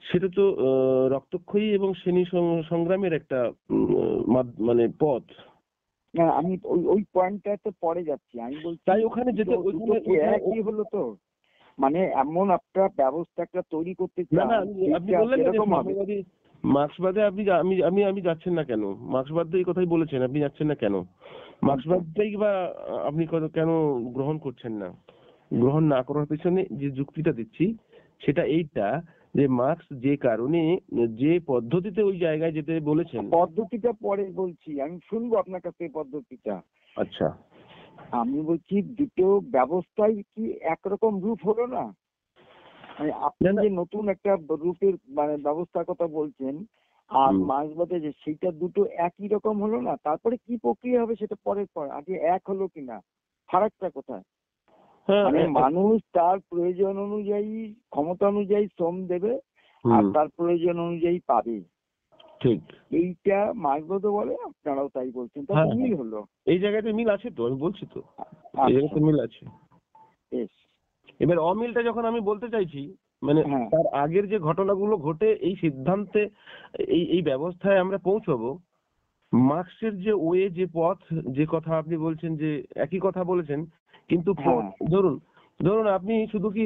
Speaker 1: সেটা তো রক্তক্ষয়ী এবং শ্রেণী সংগ্রামের একটা মানে পথ।
Speaker 2: না আমি ওই ওই পয়েন্টটাতে পরে যাচ্ছি, আমি বলছি
Speaker 1: তাই ওখানে যেতে
Speaker 2: দুটো কি একই হলো তো? মানে এমন একটা ব্যবস্থা একটা তৈরি করতে
Speaker 1: না না,
Speaker 2: চান
Speaker 1: আপনি
Speaker 2: যেটা
Speaker 1: বললেন না যে
Speaker 2: কিরকম হবে?
Speaker 1: সাম্যবাদী মার্ক্সবাদে আপনি আমি আমি আমি যাচ্ছেন না কেন? মার্ক্সবাদ তো এই কথাই বলেছেন, আপনি যাচ্ছেন না কেন? মার্ক্সবাদটাই বা আপনি কেন গ্রহণ করছেন না? গ্রহণ না করার পেছনে যে যুক্তিটা দিচ্ছি সেটা এইটা, যে মার্ক্স যে কারণে যে পদ্ধতিতে ওই জায়গায় যেতে বলেছেন।
Speaker 2: পদ্ধতিটা পরে বলছি, আমি শুনবো আপনার কাছে এই পদ্ধতিটা।
Speaker 1: আচ্ছা।
Speaker 2: আমি বলছি দুটো ব্যবস্থাই কি একরকম রূপ হলো না? মানে আপনি
Speaker 1: না না,
Speaker 2: যে নতুন একটা রূপের মানে ব্যবস্থার কথা বলছেন, আর
Speaker 1: হুম,
Speaker 2: মার্ক্সবাদে যে সেইটা দুটো একই রকম হলো না, তারপরে কি প্রক্রিয়া হবে সেটা পরের পর, আগে এক হলো কিনা, ফারাকটা কোথায়?
Speaker 1: হ্যাঁ,
Speaker 2: মানে মানুষ তার প্রয়োজন অনুযায়ী ক্ষমতা অনুযায়ী শ্রম দেবে, আর
Speaker 1: হুম,
Speaker 2: তার প্রয়োজন অনুযায়ী পাবে,
Speaker 1: ঠিক।
Speaker 2: এইটা মার্ক্সবাদও বলে, আপনারাও তাই বলছেন,
Speaker 1: হ্যাঁ
Speaker 2: তাতে
Speaker 1: হ্যাঁ,
Speaker 2: মিল হলো।
Speaker 1: এই জায়গাতে মিল আছে তো, আমি বলছি তো এই
Speaker 2: আচ্ছা,
Speaker 1: জায়গাতে মিল আছে।
Speaker 2: বেশ।
Speaker 1: এবার অমিলটা যখন আমি বলতে চাইছি, মানে
Speaker 2: হ্যাঁ
Speaker 1: তার আগের যে ঘটনাগুলো ঘটে এই সিদ্ধান্তে, এই এই ব্যবস্থায় আমরা পৌঁছবো, মার্ক্সের যে ওয়ে, যে পথ, যে কথা আপনি বলছেন, যে একই কথা বলেছেন, কিন্তু পথ,
Speaker 2: হ্যাঁ,
Speaker 1: ধরুন ধরুন আপনি শুধু কি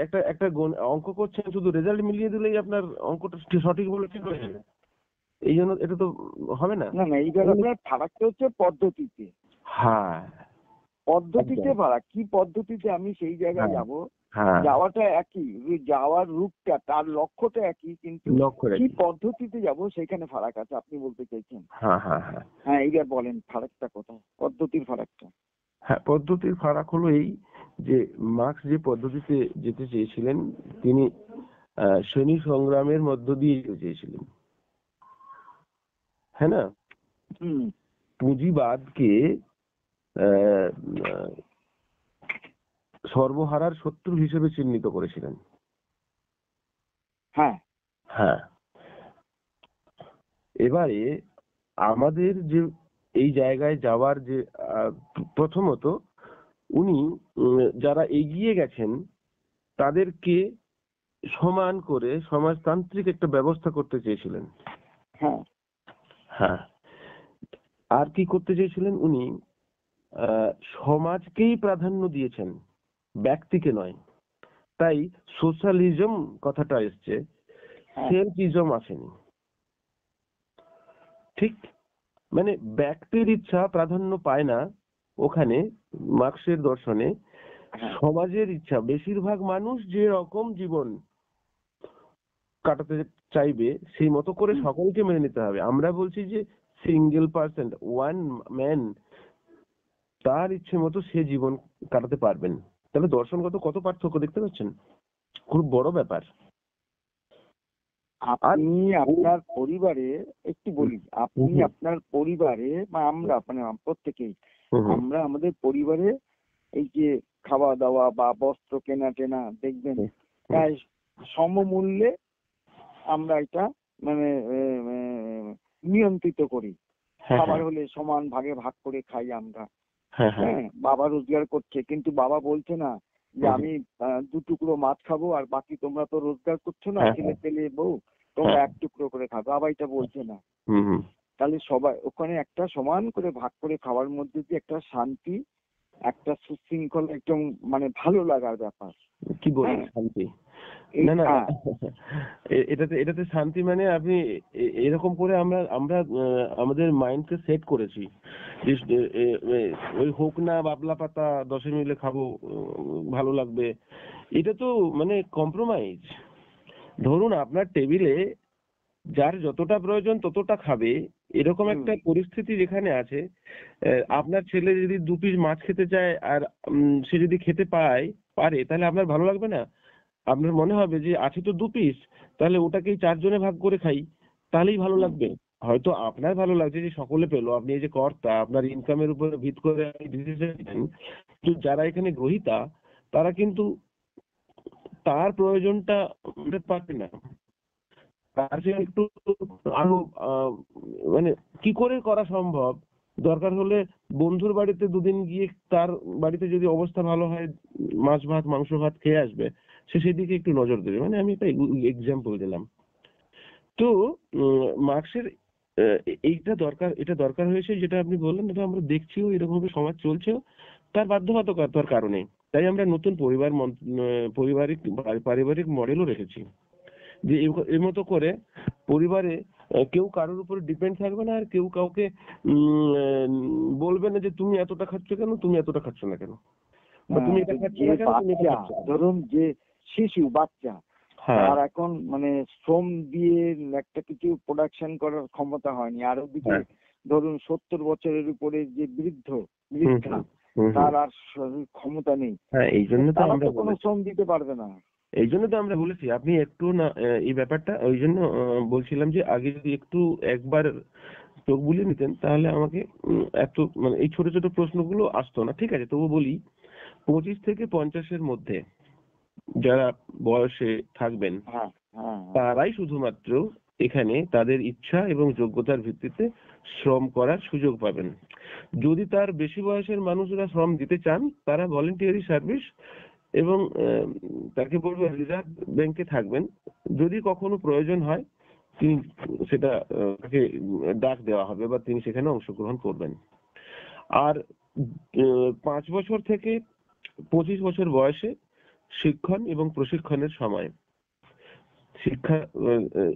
Speaker 1: একটা একটা অঙ্ক করছেন, শুধু রেজাল্ট মিলিয়ে দিলেই আপনার অঙ্কটা সঠিক বলে ঠিক হয়ে যাবে, এই জন্য এটা তো হবে না।
Speaker 2: না এইবার আপনার ফারাকটা হচ্ছে পদ্ধতিতে,
Speaker 1: হ্যাঁ,
Speaker 2: পদ্ধতিতে
Speaker 1: একদম।
Speaker 2: ফারাক, কি পদ্ধতিতে আমি সেই জায়গায়
Speaker 1: হ্যাঁ
Speaker 2: যাব,
Speaker 1: হ্যাঁ,
Speaker 2: যাওয়াটা একই, যাওয়ার রূপটা তার লক্ষ্যটা একই, কিন্তু
Speaker 1: লক্ষ্য
Speaker 2: কি
Speaker 1: রাখি।
Speaker 2: পদ্ধতিতে যাব সেখানে ফারাক আছে, আপনি বলতে চাইছেন।
Speaker 1: হ্যাঁ হ্যাঁ হ্যাঁ
Speaker 2: হ্যাঁ এইবার বলেন ফারাকটা কোথায়, পদ্ধতির ফারাকটা।
Speaker 1: হ্যাঁ, পদ্ধতির ফারাক হলো এই যে মার্ক্স যে পদ্ধতিতে যেতে চেয়েছিলেন, তিনি শ্রেণী সংগ্রামের মধ্য দিয়ে যেতে চেয়েছিলেন, হ্যাঁ না?
Speaker 2: হুম,
Speaker 1: পুঁজিবাদকে আহ, আহ, সর্বহারার শত্রু হিসেবে চিহ্নিত করেছিলেন।
Speaker 2: হ্যাঁ
Speaker 1: হ্যাঁ, এবারে আমাদের যে এই জায়গায় যাওয়ার যে প্রথমত উনি যারা এগিয়ে গেছেন তাদেরকে সমান করে সমাজতান্ত্রিক একটা ব্যবস্থা করতে চেয়েছিলেন।
Speaker 2: হ্যাঁ
Speaker 1: হ্যাঁ, আর কি করতে চেয়েছিলেন উনি? সমাজকেই প্রাধান্য দিয়েছেন, ব্যক্তিকে নয়। তাই সোশ্যালিজম কথাটা এসছে,
Speaker 2: হ্যাঁ
Speaker 1: সেলফিজম আসেনি। ঠিক, মানে ব্যক্তির ইচ্ছা প্রাধান্য পায় না ওখানে মার্ক্সের দর্শনে,
Speaker 2: হ্যাঁ
Speaker 1: সমাজের ইচ্ছা। বেশিরভাগ মানুষ যে রকম জীবন কাটাতে চাইবে সেই মতো করে
Speaker 2: হুম।
Speaker 1: সকলকে মেনে নিতে হবে। আমরা বলছি যে সিঙ্গেল পার্সন, ওয়ান ম্যান, তার ইচ্ছে মতো সে জীবন কাটাতে পারবেন। তাহলে দর্শনগত কত পার্থক্য দেখতে পাচ্ছেন, খুব বড় ব্যাপার। আর
Speaker 2: আপনি আপনার পরিবারে, একটু বলি, আপনি
Speaker 1: হুম,
Speaker 2: আপনার পরিবারে বা আমরা মানে প্রত্যেকেই
Speaker 1: হুম, হুম,
Speaker 2: আমরা আমাদের পরিবারে এই যে খাওয়া দাওয়া বা বস্ত্র কেনা টেনা দেখবেন
Speaker 1: হুম,
Speaker 2: প্রায় সমমূল্যে আমরা এটা মানে নিয়ন্ত্রিত করি।
Speaker 1: হ্যাঁ,
Speaker 2: খাবার
Speaker 1: হ্যাঁ,
Speaker 2: হলে সমান ভাগে ভাগ করে খাই আমরা।
Speaker 1: হ্যাঁ, হ্যাঁ,
Speaker 2: হ্যাঁ, বাবা রোজগার করছে কিন্তু বাবা বলছে না যে
Speaker 1: হুম,
Speaker 2: আমি 2 টুকরো মাছ খাবো আর বাকি তোমরা তো রোজগার করছো না,
Speaker 1: হ্যাঁ,
Speaker 2: ছেলে
Speaker 1: হ্যাঁ,
Speaker 2: পেলে বউ, তোমরা
Speaker 1: হ্যাঁ,
Speaker 2: 1 টুকরো করে খাবে, বাবা এটা বলছে না।
Speaker 1: হুম, হুম,
Speaker 2: তাহলে সবাই ওখানে একটা সমান করে ভাগ করে খাওয়ার মধ্যে দিয়ে একটা শান্তি, একটা সুশৃঙ্খলা, একদম মানে ভালো লাগার ব্যাপার।
Speaker 1: কি বলেন
Speaker 2: হ্যাঁ
Speaker 1: শান্তি?
Speaker 2: এই
Speaker 1: না, না,
Speaker 2: হ্যাঁ
Speaker 1: এটাতে এটাতে শান্তি মানে আপনি এরকম করে আমরা আমরা আমাদের মাইন্ডকে সেট করেছি যে ওই হোক না বাবলা পাতা 10 মিলে খাবো, ভালো লাগবে। এটা তো মানে কম্প্রোমাইজ। ধরুন আপনার টেবিলে যার যতটা প্রয়োজন ততটা খাবে, এরকম
Speaker 2: হুম
Speaker 1: একটা পরিস্থিতি যেখানে আছে। আপনার ছেলে যদি 2 পিস মাছ খেতে চায় আর সে যদি খেতে পারে, তাহলে আপনার ভালো লাগবে না? আপনার মনে হবে যে আছে তো 2 পিস, তাহলে ওটাকেই 4 জনে ভাগ করে খাই, তাহলেই ভালো
Speaker 2: হুম
Speaker 1: লাগবে। হয়তো আপনার ভালো লাগছে যে সকলে পেলো, আপনি এই যে কর্তা, আপনার ইনকামের উপরে ভিত করে আপনি ডিসিশন নেন। কিন্তু যারা এখানে গ্রহীতা, তারা কিন্তু তার প্রয়োজনটা মেটাতে পারবে না। তার যে একটু আরো মানে কি করে করা সম্ভব, দরকার হলে বন্ধুর বাড়িতে 2 দিন গিয়ে তার বাড়িতে যদি অবস্থা ভালো হয়, মাছ ভাত মাংস ভাত খেয়ে আসবে, সে সেদিকে একটু নজর দেবে। মানে আমি একটা এক্সাম্পল দিলাম। তো মার্ক্সের এইটা দরকার, এটা দরকার হয়েছে যেটা আপনি বললেন, এটা আমরা দেখছিও, এরকম ভাবে সমাজ চলছেও তার বাধ্যবাধকতার কারণে। তাই আমরা নতুন পারিবারিক পারিবারিক মডেলও রেখেছি যে এর মতো করে পরিবারে কেউ কারোর উপরে ডিপেন্ড থাকবে না, আর কেউ কাউকে বলবে না যে তুমি এতটা খাচ্ছ কেন, তুমি এতটা খাচ্ছ না কেন, বা তুমি এটা খাচ্ছ
Speaker 2: যে
Speaker 1: না কেন, তুমি এটা
Speaker 2: বাচ্চা,
Speaker 1: খাচ্ছ কেন।
Speaker 2: ধরুন যে শিশু বাচ্চা,
Speaker 1: হ্যাঁ,
Speaker 2: তার এখন মানে শ্রম দিয়ে একটা কিছু প্রোডাকশন করার ক্ষমতা হয়নি, আর ওদিকে
Speaker 1: হ্যাঁ,
Speaker 2: ধরুন 70 বছরের উপরে যে
Speaker 1: হুম,
Speaker 2: বৃদ্ধা,
Speaker 1: হুম, হুম, হুম।
Speaker 2: তার আর ক্ষমতা নেই,
Speaker 1: হ্যাঁ, এই জন্য তো
Speaker 2: তারা
Speaker 1: আমরা
Speaker 2: তো কোনো
Speaker 1: বলেছি,
Speaker 2: শ্রম দিতে পারবে না।
Speaker 1: বলেছি আপনি একটু না এই ব্যাপারটা ওই জন্য বলছিলাম যে আগে যদি একটু একবার চোখ বুলিয়ে নিতেন, তাহলে আমাকে এত মানে এই ছোট ছোট প্রশ্নগুলো আসতো না। ঠিক আছে, তবু বলি, 25 থেকে 50-এর মধ্যে যারা বয়সে থাকবেন,
Speaker 2: হ্যাঁ হ্যাঁ হ্যাঁ
Speaker 1: তারাই শুধুমাত্র এখানে তাদের ইচ্ছা এবং যোগ্যতার ভিত্তিতে শ্রম করার সুযোগ পাবেন। যদি তার বেশি বয়সের মানুষরা শ্রম দিতে চান, তারা ভলেন্টিয়ারি সার্ভিস এবং তাকে বলবো রিজার্ভ ব্যাংকে থাকবেন। যদি কখনো প্রয়োজন হয়, তিনি সেটা তাকে ডাক দেওয়া হবে বা তিনি সেখানে অংশগ্রহণ করবেন। আর 5 বছর থেকে 25 বছর বয়সে শিক্ষণ এবং প্রশিক্ষণের সময়, শিক্ষা,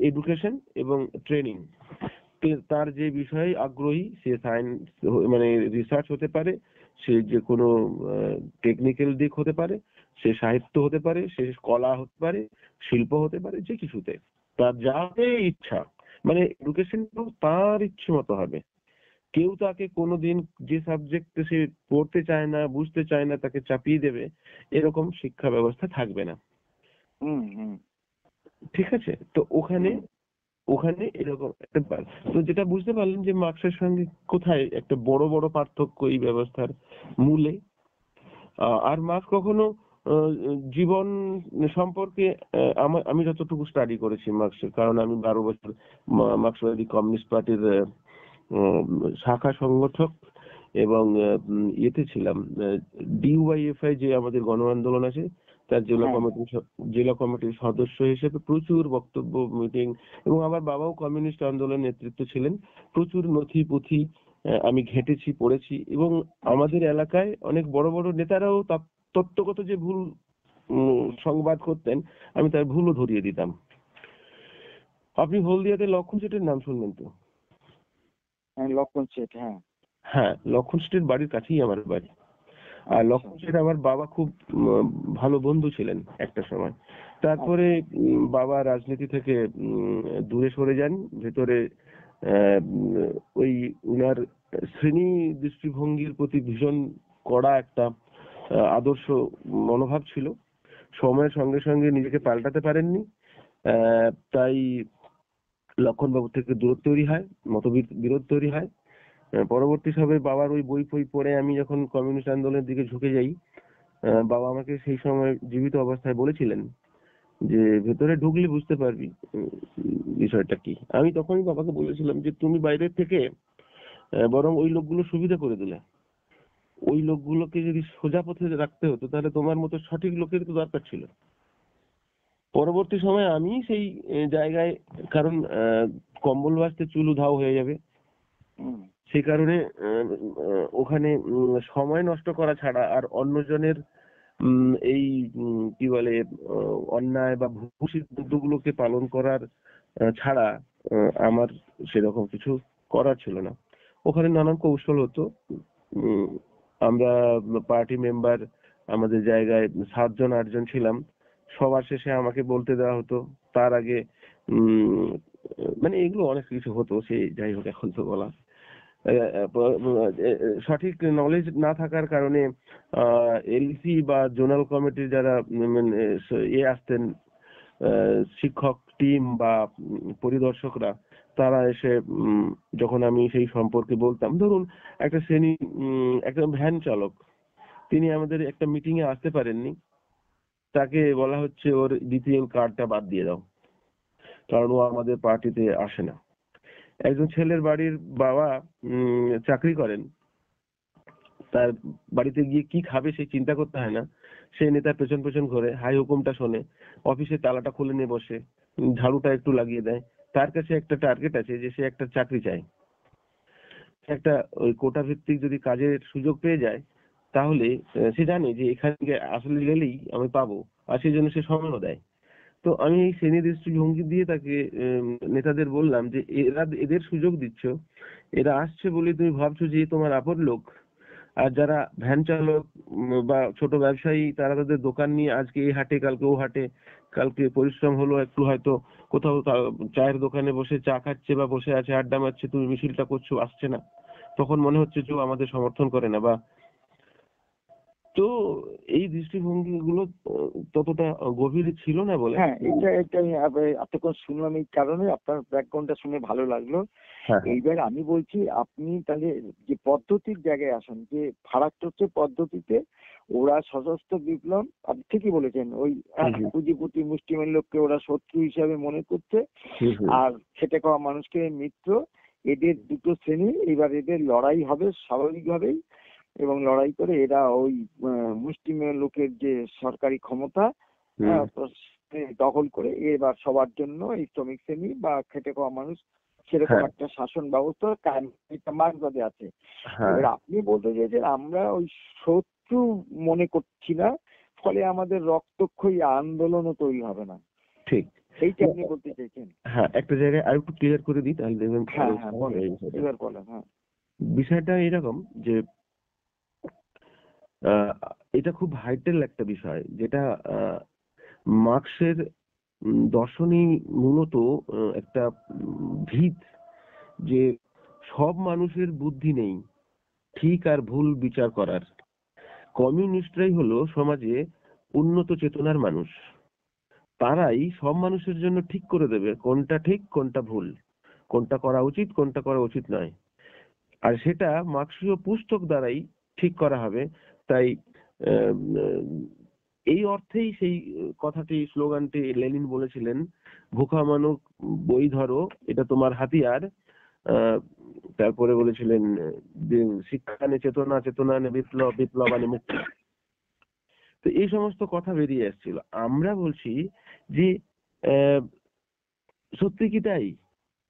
Speaker 1: এডুকেশন এবং ট্রেনিং, তার যে বিষয়ে আগ্রহী, সে সায়েন্স মানে রিসার্চ হতে পারে, সে যে কোনো টেকনিক্যাল দিক হতে পারে, সে সাহিত্য হতে পারে, সে কলা হতে পারে, শিল্প হতে পারে, যে কিছুতে তার যাতে ইচ্ছা, মানে এডুকেশন তার ইচ্ছে মতো হবে। কেউ তাকে কোনোদিন যে সাবজেক্ট সে পড়তে চায় না, বুঝতে চায় না, তাকে চাপিয়ে দেবে, এরকম শিক্ষা ব্যবস্থা থাকবে না।
Speaker 2: হুম হুম
Speaker 1: ঠিক আছে, তো ওখানে
Speaker 2: হুম
Speaker 1: ওখানে এরকম একটা তো যেটা বুঝতে পারলেন যে মার্ক্সের সঙ্গে কোথায় একটা বড় বড় পার্থক্য এই ব্যবস্থার মূলে। আর মার্ক্স কখনো জীবন সম্পর্কে আমি যতটুকু স্টাডি করেছি মার্ক্সের, কারণ আমি 12 বছর মার্ক্সবাদী কমিউনিস্ট পার্টির শাখা সংগঠক এবং ইয়েতে ছিলাম, ডিওয়াইএফআই যে আমাদের গণ আন্দোলন আছে তার
Speaker 2: হ্যাঁ।
Speaker 1: জেলা কমিটির সদস্য হিসেবে প্রচুর বক্তব্য, মিটিং, এবং আমার বাবাও কমিউনিস্ট আন্দোলনের নেতৃত্ব ছিলেন। প্রচুর নথি পুঁথি আমি ঘেঁটেছি, পড়েছি, এবং আমাদের এলাকায় অনেক বড় বড় নেতারাও তত্ত্বগত যে ভুল সংবাদ করতেন, আমি তার ভুলও ধরিয়ে দিতাম। আপনি হলদিয়াতে লক্ষণ শেঠের নাম শুনলেন তো?
Speaker 2: লক্ষণ শেঠ, হ্যাঁ।
Speaker 1: হ্যাঁ, লক্ষণ শেঠের বাড়ির কাছেই আমার বাড়ি। আর
Speaker 2: আচ্ছা।
Speaker 1: লক্ষণ শেঠ আমার বাবা খুব ভালো বন্ধু ছিলেন একটা সময়। তারপরে বাবা রাজনীতি থেকে দূরে সরে যান। ভেতরে ওই উনার শ্রেণী দৃষ্টিভঙ্গির প্রতি ভীষণ কড়া একটা আদর্শ মনোভাব ছিল। সময়ের সঙ্গে সঙ্গে নিজেকে পাল্টাতে পারেননি। তাই লক্ষণবাবু থেকে দূরত্ব তৈরি হয়, মতবিরোধ তৈরি হয়। পরবর্তী সময়ে বাবার ওই বই ফই পড়ে আমি যখন কমিউনিস্ট আন্দোলনের দিকে ঝুঁকে যাই, বাবা আমাকে সেই সময় জীবিত অবস্থায় বলেছিলেন যে ভেতরে ঢুকলে বুঝতে পারবি বিষয়টা কি। আমি তখনই বাবাকে বলেছিলাম যে তুমি বাইরে থেকে বরং ওই লোকগুলো সুবিধা করে দিলে। ওই লোকগুলোকে যদি সোজা পথে রাখতে হতো তাহলে তোমার মতো সঠিক লোকের তো দরকার ছিল। পরবর্তী সময়ে আমি সেই জায়গায়, কারণ কম্বল বাজতে চুল উধাও হয়ে যাবে, সেই কারণে ওখানে সময় নষ্ট করা ছাড়া আর অন্যজনের এই কি বলে অন্যায় বা ভুল সিদ্ধান্তগুলোকে পালন করার ছাড়া আমার সেরকম কিছু করার ছিল না। ওখানে নানান কৌশল হতো। আমরা পার্টি মেম্বার আমাদের জায়গায় 7 জন 8 জন ছিলাম। সবার শেষে আমাকে বলতে দেওয়া হতো, তার আগে মানে এগুলো অনেক কিছু হতো। সে যাই হোক, এখন তো বলা সঠিক নলেজ না থাকার কারণে এলসি বা জোনাল কমিটির যারা আসতেন, শিক্ষক টিম বা পরিদর্শকরা, তারা এসে যখন আমি সেই সম্পর্কে বলতাম, ধরুন একটা শ্রেণী একটা ভ্যান চালক, তিনি আমাদের একটা মিটিং এ আসতে পারেননি, তাকে বলা হচ্ছে ওর বিপিএল কার্ডটা বাদ দিয়ে দাও, কারণ ও আমাদের পার্টিতে আসে না। একজন ছেলের বাড়ির বাবা চাকরি করেন, তার বাড়িতে গিয়ে কি খাবে সেই চিন্তা করতে হয় না, সে নেতার পেছন পেছন ঘোরে, হাই হুকুমটা শোনে, অফিসের তালাটা খুলে নিয়ে বসে, ঝাড়ুটা একটু লাগিয়ে দেয়। তার কাছে একটা টার্গেট আছে যে সে একটা চাকরি চায়, একটা ওই কোটা ভিত্তিক যদি কাজের সুযোগ পেয়ে যায় তাহলে সে জানে যে এখানে আসলে গেলেই আমি পাবো, আর সেই জন্য সে সময়ও দেয়। তো আমি এই শ্রেণী দৃষ্টিভঙ্গি দিয়ে তাকে নেতাদের বললাম যে এদের সুযোগ দিচ্ছ, এরা আসছে বলে তুমি ভাবছো যে তোমার আপন লোক। আর যারা ভ্যান চালক বা ছোট ব্যবসায়ী, তারা তাদের দোকান নিয়ে আজকে এই হাটে কালকে ও হাটে, কালকে পরিশ্রম হলো একটু, হয়তো কোথাও চায়ের দোকানে বসে চা খাচ্ছে বা বসে আছে আড্ডা মারছে, তুমি মিছিলটা করছো, আসছে না, তখন মনে হচ্ছে যে আমাদের সমর্থন করে না। বা তো এই দৃষ্টিভঙ্গি গুলো ততটা গভীর ছিল না বলে।
Speaker 2: হ্যাঁ, এটা আমি এতক্ষণ শুনলাম, এই কারণে আপনার ব্যাকগ্রাউন্ডটা শুনে ভালো লাগলো।
Speaker 1: হ্যাঁ,
Speaker 2: এইবার আমি বলছি, আপনি তাহলে যে পদ্ধতির জায়গায় আসেন, যে ফারাকটা হচ্ছে পদ্ধতিতে। ওরা সশস্ত্র বিপ্লব, আপনি ঠিকই বলেছেন, ওই পুঁজিপতি মুষ্টিমের লোককে ওরা শত্রু হিসাবে মনে করছে, আর খেটে খাওয়া মানুষকে মিত্র। এদের দুটো শ্রেণী, এবার এদের লড়াই হবে স্বাভাবিকভাবেই, এবং লড়াই করে এরা ওই মুষ্টিমেয় লোকের যে সরকারি ক্ষমতা দখল করে এবার সবার জন্য এই শ্রমিক শ্রেণী বা খেটে খাওয়া মানুষ সেরকম একটা শাসন ব্যবস্থা মার্কসবাদে আছে। এবার আপনি বলতে চাইছেন আমরা ওই শত্রু মনে করছি না, ফলে আমাদের রক্তক্ষয়ী আন্দোলনও তৈরি হবে না।
Speaker 1: ঠিক,
Speaker 2: এইটা আপনি বলতে চাইছেন?
Speaker 1: হ্যাঁ, একটা জায়গায় আর একটু ক্লিয়ার করে দিই তাহলে দেখবেন।
Speaker 2: হ্যাঁ, এবার বলেন। হ্যাঁ,
Speaker 1: বিষয়টা এরকম যে এটা খুব ভাইটাল একটা বিষয়, যেটা মার্কসের দর্শনই মূলত একটা ভিত, যে সব মানুষের বুদ্ধি নেই ঠিক আর ভুল বিচার করার। কমিউনিস্টরাই হলো সমাজে উন্নত চেতনার মানুষ, তারাই সব মানুষের জন্য ঠিক করে দেবে কোনটা ঠিক কোনটা ভুল, কোনটা করা উচিত কোনটা করা উচিত নয়। আর সেটা মার্কসীয় পুস্তক দ্বারাই ঠিক করা হবে। তাই আহ, এই অর্থেই সেই কথাটি, স্লোগানটি লেনিন বলেছিলেন, ভুখা মানুষ বই ধরো, এটা তোমার হাতিয়ার। তারপরে বলেছিলেন যে শিক্ষা আনে চেতনা, চেতনা আনে বিপ্লব, বিপ্লব আনে মুক্তি। তো এই সমস্ত কথা বেরিয়ে আসছিল। আমরা বলছি যে আহ, সত্যি কি তাই?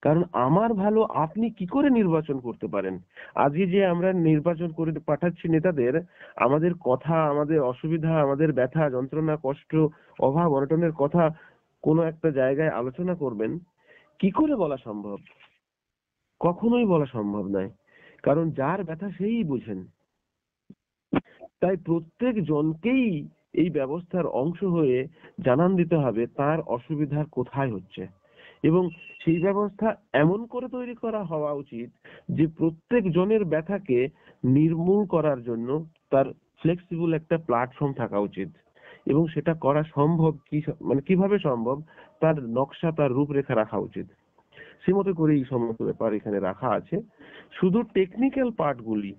Speaker 1: কারণ আমার ভালো আপনি কি করে নির্বাচন করতে পারেন? আজকে যে আমরা নির্বাচন করে পাঠাচ্ছি নেতাদের, আমাদের কথা, আমাদের অসুবিধা, আমাদের ব্যথা যন্ত্রণা কষ্ট অভাব অনটনের কথা কোনো একটা জায়গায় আলোচনা করবেন, কি করে বলা সম্ভব? কখনোই বলা সম্ভব নয়। কারণ যার ব্যথা সেই বুঝেন। তাই প্রত্যেক জনকেই এই ব্যবস্থার অংশ হয়ে জানান দিতে হবে তার অসুবিধার কোথায় হচ্ছে, এবং সেই ব্যবস্থা এমন করে তৈরি করা হওয়া উচিত যে প্রত্যেক জনের ব্যথাকে নির্মূল করার জন্য তার ফ্লেক্সিবল একটা প্ল্যাটফর্ম থাকা উচিত। এবং সেটা করা সম্ভব কি, মানে কিভাবে সম্ভব, তার নকশা, তার রূপরেখা রাখা উচিত। সে মতো করে এই সমস্ত ব্যাপার এখানে রাখা আছে। শুধু টেকনিক্যাল পার্টগুলি,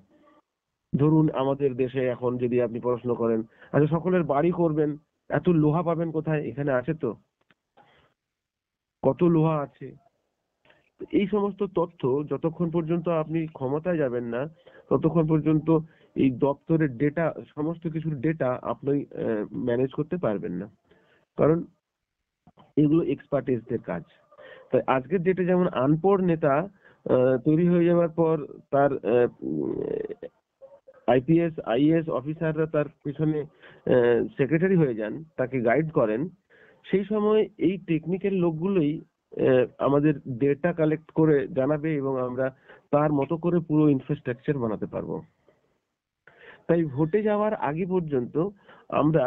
Speaker 1: ধরুন আমাদের দেশে এখন যদি আপনি প্রশ্ন করেন, আচ্ছা সকলের বাড়ি করবেন, এত লোহা পাবেন কোথায়? এখানে আছে তো, কত লোহা আছে। তো এই সমস্ত তথ্য যতক্ষণ পর্যন্ত আপনি ক্ষমতায় যাবেন না, ততক্ষণ পর্যন্ত এই দপ্তরের ডেটা, সমস্ত কিছুর ডেটা আপনি ম্যানেজ করতে পারবেন না। কারণ এগুলো এক্সপার্টিসদের কাজ। তাই আজকের ডেটে যেমন আনপড় নেতা তৈরি হয়ে যাওয়ার পর তার আইপিএস আইএএস অফিসাররা তার পিছনে সেক্রেটারি হয়ে যান, তাকে গাইড করেন, সেই সময় এই টেকনিক্যাল লোকগুলোই আমাদের ডেটা কালেক্ট করে জানাবে এবং আমরা তার মতো করে পুরো ইনফ্রাস্ট্রাকচার বানাতে পারবো। তাই ভোটে যাওয়ার আগে পর্যন্ত আমরা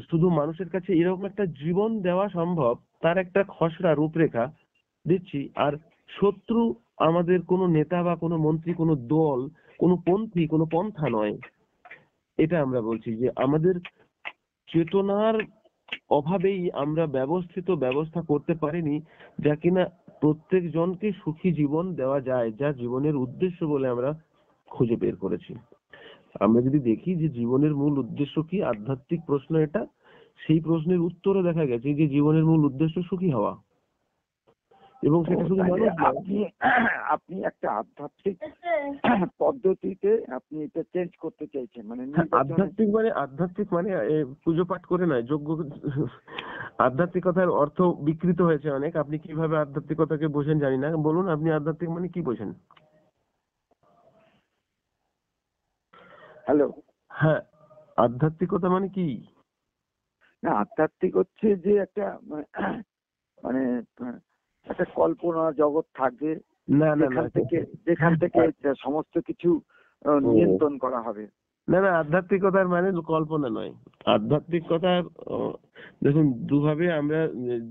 Speaker 1: শুধু মানুষের কাছে এরকম একটা জীবন দেওয়া সম্ভব তার একটা খসড়া রূপরেখা দিচ্ছি। আর শত্রু আমাদের কোনো নেতা বা কোনো মন্ত্রী, কোনো দল, কোনো পন্থী, কোনো পন্থা নয়। এটা আমরা বলছি যে আমাদের চেতনার অভাবেই আমরা ব্যবস্থিত ব্যবস্থা করতে পারিনি, যা কিনা প্রত্যেক জনকে সুখী জীবন দেওয়া যায়, যা জীবনের উদ্দেশ্য বলে আমরা খুঁজে বের করেছি। আমরা যদি দেখি যে জীবনের মূল উদ্দেশ্য কি, আধ্যাত্মিক প্রশ্ন এটা, সেই প্রশ্নের উত্তরে দেখা গেছে যে জীবনের মূল উদ্দেশ্য সুখী হওয়া। এবং সেটা শুধু
Speaker 2: তাহলে
Speaker 1: মানুষ নয়।
Speaker 2: আপনি একটা আধ্যাত্মিক পদ্ধতিতে আপনি এটা চেঞ্জ করতে চাইছেন, মানে
Speaker 1: আধ্যাত্মিক মানে পুজো পাঠ করে নয়, যোগ্য। আধ্যাত্মিকতার অর্থ বিকৃত হয়েছে অনেক। আপনি কিভাবে আধ্যাত্মিকতাকে বোঝেন জানি না, বলুন আপনি আধ্যাত্মিক মানে কি বোঝেন?
Speaker 2: হ্যালো।
Speaker 1: হ্যাঁ, আধ্যাত্মিকতা মানে কি?
Speaker 2: না, আধ্যাত্মিক হচ্ছে যে একটা মানে একটা কল্পনা জগৎ থাকবে,
Speaker 1: না না না,
Speaker 2: যেখান থেকে সমস্ত কিছু নিয়ন্ত্রণ করা হবে।
Speaker 1: না না, আধ্যাত্মিকতার মানে কল্পনা নয়। আধ্যাত্মিকতার দেখুন দুভাবে আমরা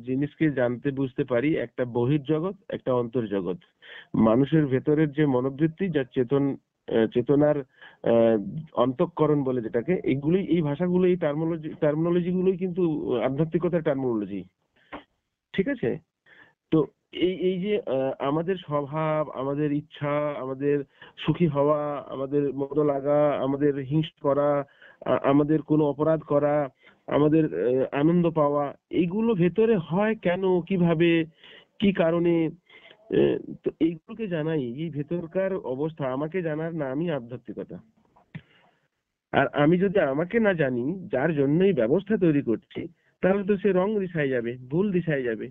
Speaker 1: জিনিসকে জানতে বুঝতে পারি, একটা বহির্জগৎ, একটা অন্তর্জগৎ। মানুষের ভেতরের যে মনোবৃত্তি, যা চেতনার অন্তঃকরণ বলে যেটাকে, এইগুলোই, এই ভাষাগুলো, এই টার্মিনোলজি গুলোই কিন্তু আধ্যাত্মিকতার টার্মিনোলজি। ঠিক আছে? তো এই এই যে আমাদের স্বভাব, আমাদের ইচ্ছা, আমাদের সুখী হওয়া, আমাদের মন্দ লাগা, আমাদের হিংসা করা, আমাদের কোনো অপরাধ করা, আমাদের আনন্দ পাওয়া, এইগুলো ভেতরে হয় কেন, কিভাবে, কি কারণে, তো এইগুলোকে জানাই, এই ভেতরকার অবস্থা আমাকে জানার নামই আধ্যাত্মিকতা। আর আমি যদি আমাকে না জানি, যার জন্যই ব্যবস্থা তৈরি করছি, তাহলে তো সে রং দিশায় যাবে, ভুল দিশায় যাবে।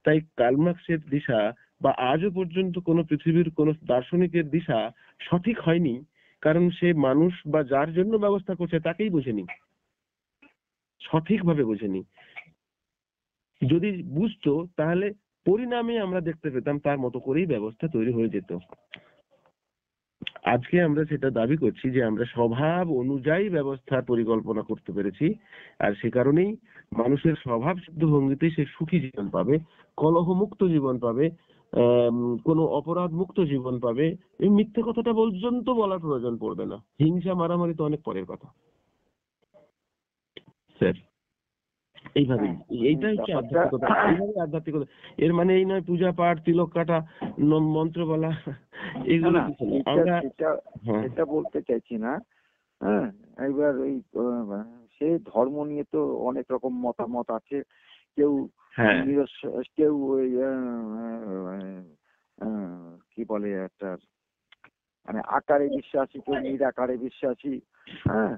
Speaker 1: তাই কার্ল মার্ক্সের দিশা বা আজও পর্যন্ত কোনো পৃথিবীর কোনো দার্শনিকের দিশা সঠিক হয়নি, কারণ সে মানুষ বা যার জন্য ব্যবস্থা করছে তাকেই বোঝেনি, সঠিকভাবে বোঝেনি। যদি বুঝতো তাহলে পরিণামে আমরা দেখতে পেতাম তার মতো করেই ব্যবস্থা তৈরি হয়ে যেত। আজকে আমরা সেটা দাবি করছি যে আমরা স্বভাব অনুযায়ী ব্যবস্থার পরিকল্পনা করতে পেরেছি, আর সে কারণেই মানুষের স্বভাব সিদ্ধ ভঙ্গিতেই সে সুখী জীবন পাবে, কলহমুক্ত জীবন পাবে, কোনো অপরাধ মুক্ত জীবন পাবে। এই মিথ্যে কথাটা পর্যন্ত বলার প্রয়োজন পড়বে না, হিংসা মারামারি তো অনেক পরের কথা স্যার। এইভাবেই, এইটা হচ্ছে আধ্যাত্মিকতা, এইভাবে আধ্যাত্মিকতা। এর মানে এই নয় পূজা পাঠ, তিলক কাটা, মন্ত্র বলা, এগুলো কিছু না। আমরা
Speaker 2: এটা বলতে চাইছি না। হ্যাঁ, এবার ওই সে ধর্ম নিয়ে তো অনেক রকম মতামত আছে। কেউ কেউ ওই কি বলে একটা, মানে আকারে বিশ্বাসী, কেউ নিরাকারে বিশ্বাসী। হ্যাঁ,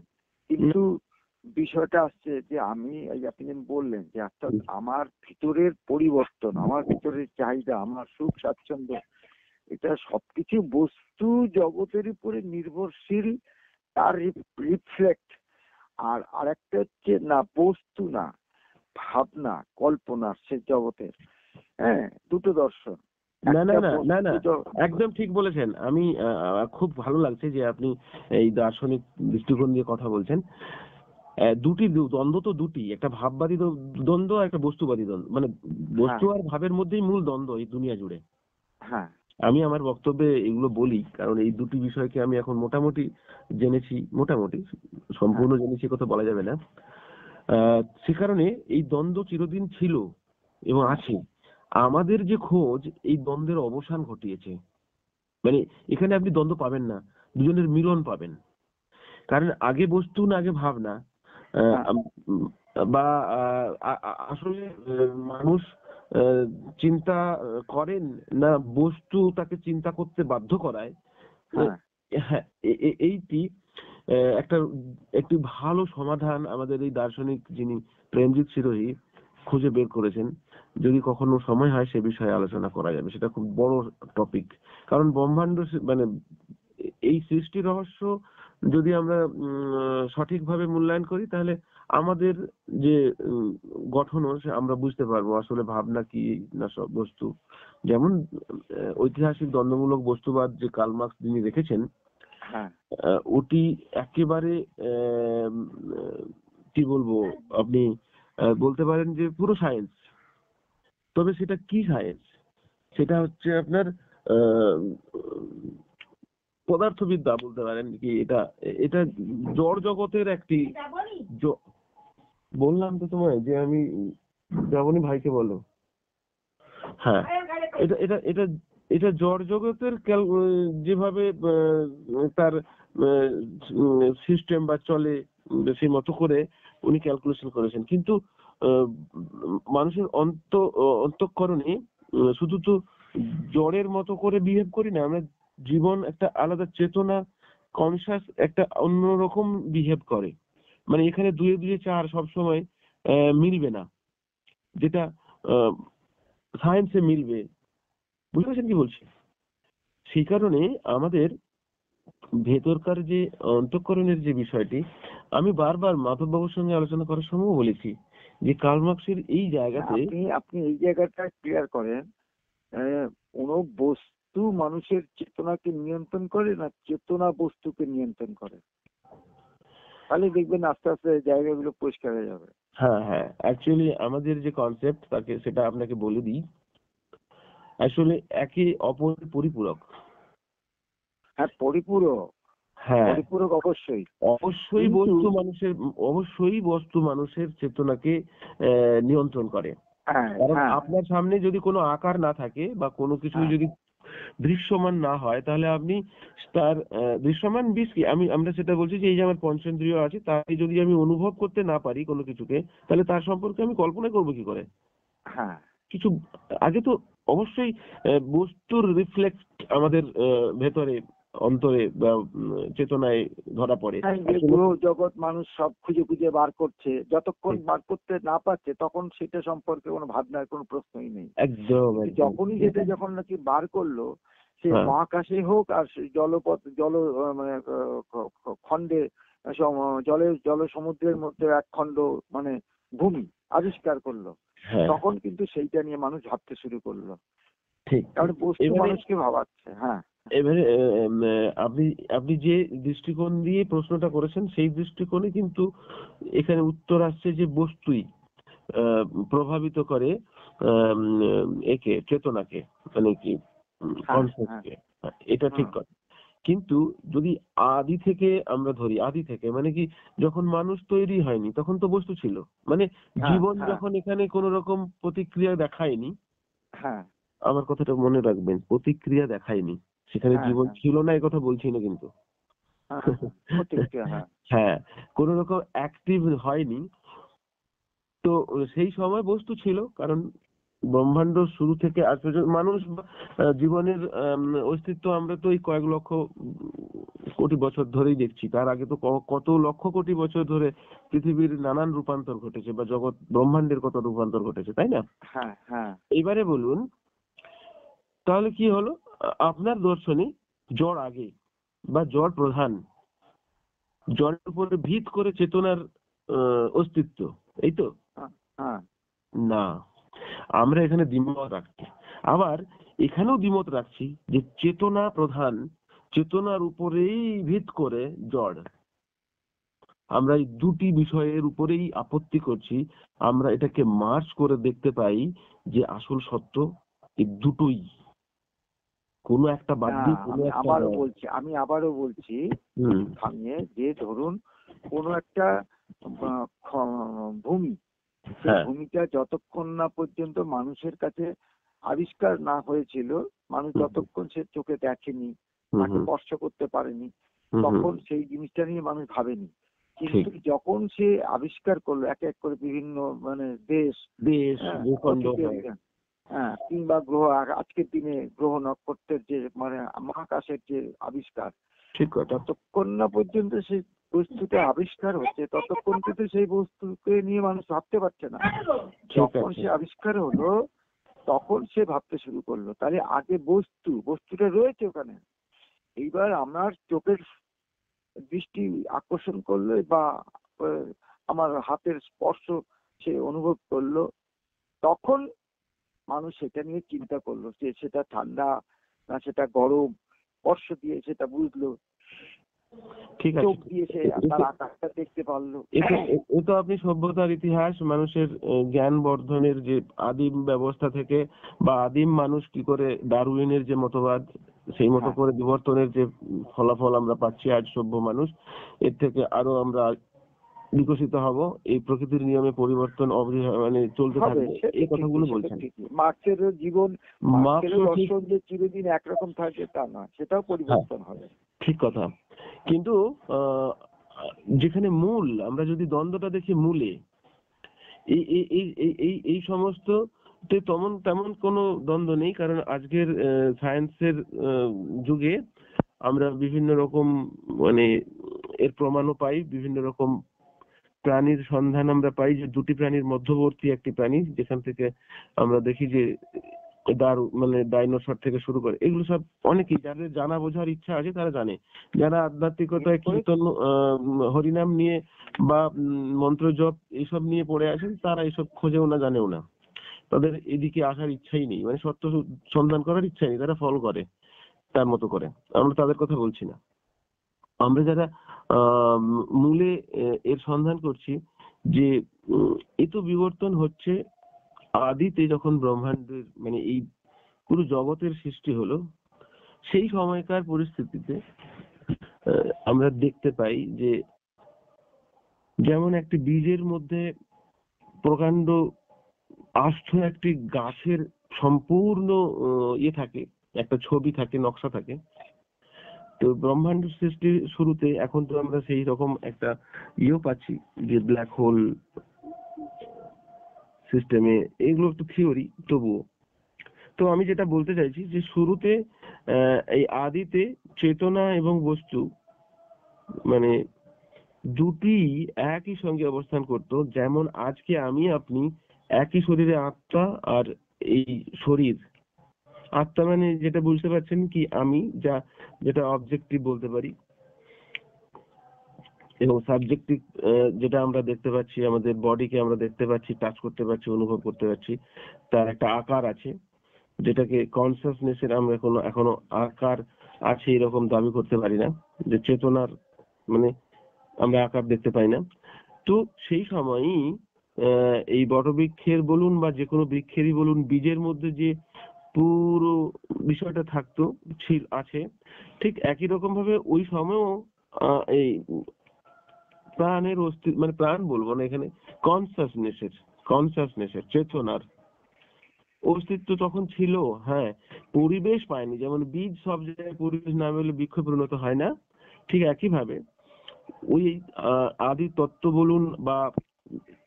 Speaker 2: কিন্তু বিষয়টা আসছে যে আমি এই আপনি যেমন বললেন যে অর্থাৎ আমার ভিতরের পরিবর্তন, আমার ভিতরের চাহিদা, আমার সুখ স্বাচ্ছন্দ্য, এটা সবকিছু বস্তু জগতের উপরে নির্ভরশীল, তার রিফ্লেক্ট। আর আরেকটা হচ্ছে না বস্তু না, ভাবনা, কল্পনা সে জগতের। হ্যাঁ, দুটো দর্শন।
Speaker 4: না না
Speaker 2: একটা
Speaker 4: না না না,
Speaker 2: বস্তু
Speaker 4: একদম ঠিক বলেছেন। আমি খুব ভালো লাগছে যে আপনি এই দার্শনিক দৃষ্টিকোণ দিয়ে কথা বলছেন। দুটি দ্বন্দ্ব তো দুটি, একটা ভাববাদী দ্বন্দ্ব আর একটা বস্তুবাদী দ্বন্দ্ব, মানে বস্তু আর ভাবের মধ্যেই মূল দ্বন্দ্ব এই দুনিয়া জুড়ে।
Speaker 2: হ্যাঁ
Speaker 4: আমি আমার বক্তব্যে এগুলো বলি কারণ এই দুটি বিষয়কে আমি এখন মোটামুটি জেনেছি, মোটামুটি সম্পূর্ণ জেনেছি কথা বলা যাবে না। সে কারণে এই দ্বন্দ্ব চিরদিন ছিল এবং আছে। আমাদের যে খোঁজ এই দ্বন্দ্বের অবসান ঘটিয়েছে। মানে এখানে আপনি দ্বন্দ্ব পাবেন না, দুজনের মিলন পাবেন। কারণ আগে বস্তু না আগে ভাবনা, বা আসলে মানুষ চিন্তা করেন না বস্তু তাকে চিন্তা করতে বাধ্য করায়। হ্যাঁ, এইটি একটা একটি ভালো সমাধান আমাদের এই দার্শনিক যিনি প্রেমজিৎ সিরোহি খুঁজে বের করেছেন। যদি কখনো সময় হয় সে বিষয়ে আলোচনা করা যাবে, সেটা খুব বড় টপিক। কারণ ব্রহ্মাণ্ড মানে এই সৃষ্টি রহস্য যদি আমরা সঠিকভাবে মূল্যায়ন করি তাহলে আমাদের যে গঠন আমরা বুঝতে পারবো আসলে ভাবনা কি না সব বস্তু। যেমন ঐতিহাসিক দ্বন্দ্বমূলক বস্তুবাদ যে কার্ল মার্কস যিনি রেখেছেন, ওটি একেবারে কি বলবো, আপনি বলতে পারেন যে পুরো সায়েন্স। তবে সেটা কি সায়েন্স? সেটা হচ্ছে আপনার পদার্থবিদ্যা বলতে পারেন কি। এটা এটা জড় জগতের একটি, বললাম তো তোমায় যে আমি যাবনি, ভাইকে বলো। হ্যাঁ, এটা এটা এটা এটা জড় জগতের যেভাবে তার সিস্টেম বা চলে সেই মতো করে উনি ক্যালকুলেশন করেছেন। কিন্তু মানুষের অন্তঃকরণে শুধু তো জড়ের মতো করে বিহেভ করি না আমরা, জীবন একটা আলাদা চেতনা, কনসাস একটা অন্যরকম বিহেভ করে। মানে এখানে দুয়ে দুয়ে চার সবসময় মিলবে না, যেটা সায়েন্সে মিলবে। বুঝতে পারছেন কি বলছি? সেই কারণে আমাদের ভেতরকার যে অন্তঃকরণের যে বিষয়টি, আমি বারবার মাধব বাবুর সঙ্গে আলোচনা করার সময় বলেছি যে কার্ল মার্কসের এই জায়গাতে
Speaker 2: আপনি এই জায়গাটা ক্লিয়ার করেন। কোন বস্তু মানুষের চেতনাকে নিয়ন্ত্রণ করে না চেতনা বস্তুকে নিয়ন্ত্রণ করে, তাহলে দেখবেন আস্তে আস্তে জায়গাগুলো পরিষ্কার হয়ে যাবে।
Speaker 4: হ্যাঁ হ্যাঁ, অ্যাকচুয়ালি আমাদের যে কনসেপ্ট তাকে সেটা আপনাকে বলে দিই। আসলে একে অপরের পরিপূরক।
Speaker 2: হ্যাঁ পরিপূরক,
Speaker 4: হ্যাঁ
Speaker 2: পরিপূরক অবশ্যই।
Speaker 4: অবশ্যই বস্তু মানুষের চেতনাকে নিয়ন্ত্রণ করে। কারণ আপনার সামনে যদি কোনো আকার না থাকে বা কোনো কিছু যদি দৃশ্যমান না হয় তাহলে আপনি তার দৃশ্যমান বিষ কি আমরা সেটা বলছি যে এই যে আমার পঞ্চেন্দ্রিয় আছে তাই যদি আমি অনুভব করতে না পারি কোনো কিছুকে, তাহলে তার সম্পর্কে আমি কল্পনা করবো কি করে? কিছু আগে তো অবশ্যই বস্তুর রিফ্লেক্ট আমাদের ভেতরে অন্তরে বা চেতনায় ধরা পড়ে।
Speaker 2: জগৎ মানুষ সব খুঁজে খুঁজে বার করছে, যতক্ষণ বার করতে না পারছে তখন সেটা সম্পর্কে কোনো ভাবনার কোনো প্রশ্নই নেই।
Speaker 4: একদম
Speaker 2: যখনই যেটা যখন নাকি বার করলো, সে মহাকাশে হোক আর জলপথ মানে খণ্ডে জল সমুদ্রের মধ্যে এক খণ্ড মানে ভূমি আবিষ্কার করলো, তখন কিন্তু সেইটা নিয়ে মানুষ ভাবতে শুরু করলো।
Speaker 4: ঠিক,
Speaker 2: কারণ বস্তু মানুষকে ভাবাচ্ছে।
Speaker 4: এবারে আপনি যে দৃষ্টিকোণ দিয়ে প্রশ্নটা করেছেন সেই দৃষ্টিকোণে কিন্তু এখানে উত্তর আসছে যে বস্তুই প্রভাবিত করে একে, চেতনাকে, মানে কি কনসেপ্টকে। এটা ঠিক কথা। কিন্তু যদি আদি থেকে আমরা ধরি, আদি থেকে মানে কি, যখন মানুষ তৈরি হয়নি তখন তো বস্তু ছিল। মানে জীবন যখন এখানে কোন রকম প্রতিক্রিয়া দেখায়নি, আমার কথাটা মনে রাখবেন, প্রতিক্রিয়া দেখায়নি, সেখানে জীবন ছিল না এই কথা বলছি না কিন্তু। হ্যাঁ, কোন রকম অ্যাক্টিভ হয়নি, তো সেই সময় বস্তু ছিল। কারণ ব্রহ্মাণ্ড শুরু থেকে আজ পর্যন্ত মানুষ জীবনের অস্তিত্ব আমরা তো এই কয়েক লক্ষ কোটি বছর ধরেই দেখছি। তার আগে তো কত লক্ষ কোটি বছর ধরে পৃথিবীর নানান রূপান্তর ঘটেছে, বা জগৎ ব্রহ্মাণ্ডের কত রূপান্তর ঘটেছে, তাই না?
Speaker 2: হ্যাঁ হ্যাঁ
Speaker 4: এবারে বলুন তাহলে কি হলো, আপনার দর্শনে জড় আগে বা জড় প্রধান, জড়ের উপরে ভিত করে চেতনার অস্তিত্ব, এই তো?
Speaker 2: হ্যাঁ
Speaker 4: না, আমরা এখানে দ্বিমত রাখছি। আবার এখানেও দ্বিমত রাখছি যে চেতনা প্রধান, চেতনার উপরেই ভিত করে জড়। আমরা এই দুটি বিষয়ের উপরেই আপত্তি করছি। আমরা এটাকে মার্জ করে দেখতে পাই যে আসল সত্য এই দুটোই, কোনো একটা বাদ দিয়ে কোনো একটা
Speaker 2: আমি আবারও বলছি থামিয়ে, যে ধরুন কোন একটা ভূমি, সেই ভূমিটা যতক্ষণ না পর্যন্ত মানুষের কাছে আবিষ্কার না হয়েছিল, মানুষ যতক্ষণ সে চোখে দেখেনি, তাকে স্পর্শ করতে পারেনি, তখন সেই জিনিসটা নিয়ে মানুষ ভাবেনি। কিন্তু যখন সে আবিষ্কার করলো এক এক করে বিভিন্ন মানে দেশ হ্যাঁ কিংবা গ্রহ, আজকের দিনে গ্রহ নক্ষত্রের যে মানে মহাকাশের যে আবিষ্কার, যতক্ষণ না পর্যন্ত সেই বস্তুটা আবিষ্কার হচ্ছে ততক্ষণ কিন্তু সেই বস্তুকে নিয়ে মানুষ ভাবতে পারছে না। যখন সে আবিষ্কার হলো তখন সে ভাবতে শুরু করলো। তাহলে আগে বস্তুটা রয়েছে ওখানে, এইবার আমার চোখের দৃষ্টি আকর্ষণ করলো বা আমার হাতের স্পর্শ সে অনুভব করলো, তখন মানুষ সেটা নিয়ে চিন্তা করলো যে সেটা ঠান্ডা না সেটা গরম, স্পর্শ দিয়ে সেটা বুঝলো,
Speaker 4: ঠিক আছে,
Speaker 2: চোখ দিয়ে সে তার আকারটা দেখতে পারলো।
Speaker 4: এ তো আপনি সভ্যতার ইতিহাস, মানুষের জ্ঞান বর্ধনের যে আদিম ব্যবস্থা থেকে, বা আদিম মানুষ কি করে ডারউইনের যে মতবাদ সেই মতো করে বিবর্তনের যে ফলাফল আমরা পাচ্ছি আজ সভ্য মানুষ, এর থেকে আরো আমরা বিকশিত হব, এই প্রকৃতির নিয়মে পরিবর্তন মানে চলতে থাকবে, এই কথাগুলো বলছেন।
Speaker 2: মার্ক্সের জীবন, মার্ক্সের দর্শন যে চিরদিন একরকম থাকে তা না, সেটাও পরিবর্তন হবে।
Speaker 4: ঠিক কথা, কিন্তু যেখানে মূল, আমরা যদি দ্বন্দ্বটা দেখি মূলে, এই সমস্ত তেমন কোনো দ্বন্দ্ব নেই। কারণ আজকের সায়েন্সের যুগে আমরা বিভিন্ন রকম মানে এর প্রমাণও পাই, বিভিন্ন রকম প্রাণীর সন্ধান আমরা পাই, যে দুটি প্রাণীর মধ্যবর্তী একটি প্রাণী, যেখান থেকে আমরা দেখি যে মানে ডাইনোসর থেকে শুরু করে, এগুলো সব অনেকেই যাদের জানা বোঝার ইচ্ছা আছে তারা জানে। যারা আধ্যাত্মিকতায় কীর্তন হরিনাম নিয়ে বা মন্ত্র জপ এইসব নিয়ে পড়ে আছেন, তারা এইসব খোঁজেও না, জানেও না, তাদের এদিকে আসার ইচ্ছাই নেই, মানে সত্য সন্ধান করার ইচ্ছাই নেই, তারা ফল করে তার মতো করে। আমরা তাদের কথা বলছি না। আমরা যারা মূলে এর সন্ধান করছি যে এ তো বিবর্তন হচ্ছে, আদিতে যখন ব্রহ্মাণ্ডের মানে এই পুরো জগতের সৃষ্টি হলো, সেই সময়কার পরিস্থিতিতে আমরা দেখতে পাই যে যেমন একটি বীজের মধ্যে প্রকাণ্ড আস্থ একটি গাছের সম্পূর্ণ থাকে, একটা ছবি থাকে, নকশা থাকে। তো ব্রহ্মাণ্ড সৃষ্টির শুরুতে এখন তো আমরা সেই রকম একটা পাচ্ছি যে ব্ল্যাক হোল সিস্টেমে, এগুলো একটু থিওরি তবুও। তো আমি যেটা বলতে চাইছি যে শুরুতে এই আদিতে চেতনা এবং বস্তু মানে দুটি একই সঙ্গে অবস্থান করত। যেমন আজকে আমি আপনি একই শরীরে আত্মা, আর এই শরীর আত্মা মানে যেটা বুঝতে পারছেন কি আমি, যেটা অবজেক্টিভ বলতে পারি, এবং সাবজেক্টিভ যেটা আমরা দেখতে পাচ্ছি, আমাদের বডিকে আমরা দেখতে পাচ্ছি, টাচ করতে পারছি, অনুভব করতে পারছি, তার একটা আকার আছে, যেটাকে কনসিয়াসনেসের আমরা এখনো আকার আছে এরকম দাবি করতে পারি না, যে চেতনার মানে আমরা আকার দেখতে পাই না। তো সেই সময়ই এই বটবৃক্ষের বলুন বা যে কোনো বৃক্ষেরই বলুন, বীজের মধ্যে যে পুরো বিষয়টা থাকতো আছে, ঠিক একই রকম ভাবে ওই সময়ও এই প্রাণের অস্তিত্ব, মানে প্রাণ বলবো না এখানে, কনসিয়াসনেসের চেতনার অস্তিত্ব তখন ছিল। হ্যাঁ, পরিবেশ পায়নি, যেমন বীজ সব জায়গায় পরিবেশ না পেলে বৃক্ষ পরিণত হয় না, ঠিক একই ভাবে ওই আদি তত্ত্ব বলুন বা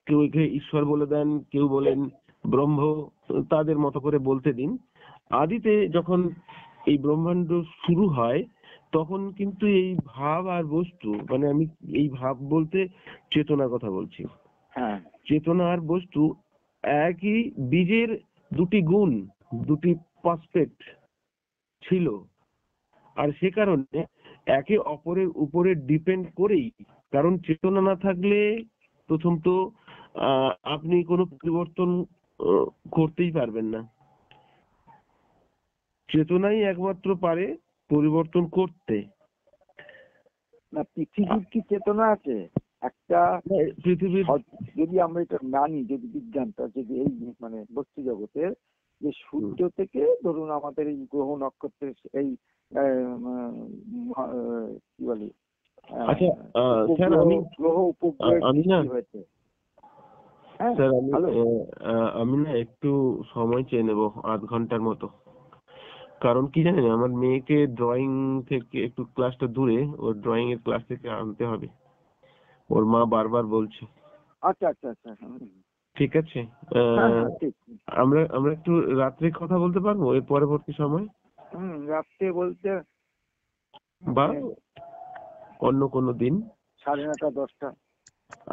Speaker 4: কেউ একে ঈশ্বর বলে দেন, কেউ বলেন ব্রহ্ম তাদের মতো করে বলতে দিন। আদিতে যখন এই ব্রহ্মাণ্ড শুরু হয় তখন কিন্তু এই ভাব আর বস্তু, মানে আমি এই ভাব বলতে চেতনার কথা বলছি,
Speaker 2: হ্যাঁ
Speaker 4: চেতনা আর বস্তু একই বীজের দুটি গুণ, দুটি পার্সপেক্ট ছিল। আর সে কারণে একে অপরের উপরে ডিপেন্ড করেই, কারণ চেতনা না থাকলে প্রথম তো আপনি কোনো পরিবর্তন করতেই পারবেন না। চেতনাই একমাত্র পারে পরিবর্তন করতে।
Speaker 2: না, পৃথিবীর কি চেতনা আছে? একটা
Speaker 4: পৃথিবীর
Speaker 2: যদি আমরা এটা মানি, যদি বিজ্ঞানটা যদি এই মানে বস্তু জগতের যে সূর্য থেকে ধরুন আমাদের এই গ্রহ নক্ষত্রের এই কি বলি
Speaker 4: আচ্ছা স্যার
Speaker 2: গ্রহ উপগ্রহের
Speaker 4: আমি না
Speaker 2: সৃষ্টি হয়েছে। হ্যাঁ
Speaker 4: স্যার
Speaker 2: হ্যালো,
Speaker 4: আমি না একটু সময় চেয়ে নেবো 8 ঘন্টার মতো। কারণ কি জানেন, আমার মেয়েকে ড্রয়িং থেকে একটু ক্লাসটা দূরে, ওর ড্রয়িং এর ক্লাস থেকে আনতে হবে, ওর মা বারবার বলছে।
Speaker 2: আচ্ছা আচ্ছা আচ্ছা,
Speaker 4: ঠিক আছে,
Speaker 2: হ্যাঁ হ্যাঁ ঠিক।
Speaker 4: আমরা আমরা একটু রাত্রে কথা বলতে পারবো এর পরবর্তী সময়,
Speaker 2: রাত্রে বলতে
Speaker 4: বা অন্য কোনো দিন?
Speaker 2: 9:30 10টা।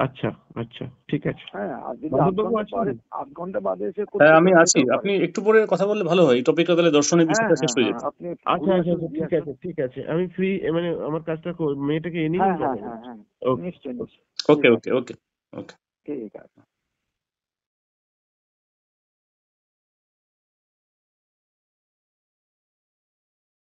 Speaker 4: আচ্ছা আচ্ছা ঠিক আছে।
Speaker 2: হ্যাঁ, আর যদি
Speaker 4: মাধববাবু আছেন?
Speaker 2: 8 ঘন্টা বাদে এসে
Speaker 3: হ্যাঁ
Speaker 2: করতে
Speaker 3: আমি
Speaker 2: চান
Speaker 3: আছি,
Speaker 2: সেটাও
Speaker 3: আপনি
Speaker 2: পারেন।
Speaker 3: একটু পরে কথা বললে ভালো হয়, এই টপিকটা তাহলে দর্শনের
Speaker 2: হ্যাঁ
Speaker 3: বিষয়টা শেষ
Speaker 2: হ্যাঁ
Speaker 3: হয়ে
Speaker 2: হ্যাঁ,
Speaker 3: যেত।
Speaker 2: আপনি
Speaker 4: আচ্ছা আচ্ছা আচ্ছা ঠিক আছে ঠিক আছে, আমি ফ্রি, মানে আমার কাজটা মেয়েটাকে এনে
Speaker 2: হ্যাঁ
Speaker 4: নিন
Speaker 2: হ্যাঁ
Speaker 4: তখন।
Speaker 2: হ্যাঁ হ্যাঁ,
Speaker 4: ওকে
Speaker 2: নিশ্চয়ই নিশ্চয়ই।
Speaker 3: ওকে
Speaker 2: ঠিক
Speaker 3: ওকে
Speaker 2: আছে,
Speaker 3: ওকে ওকে।
Speaker 2: ঠিক আছে।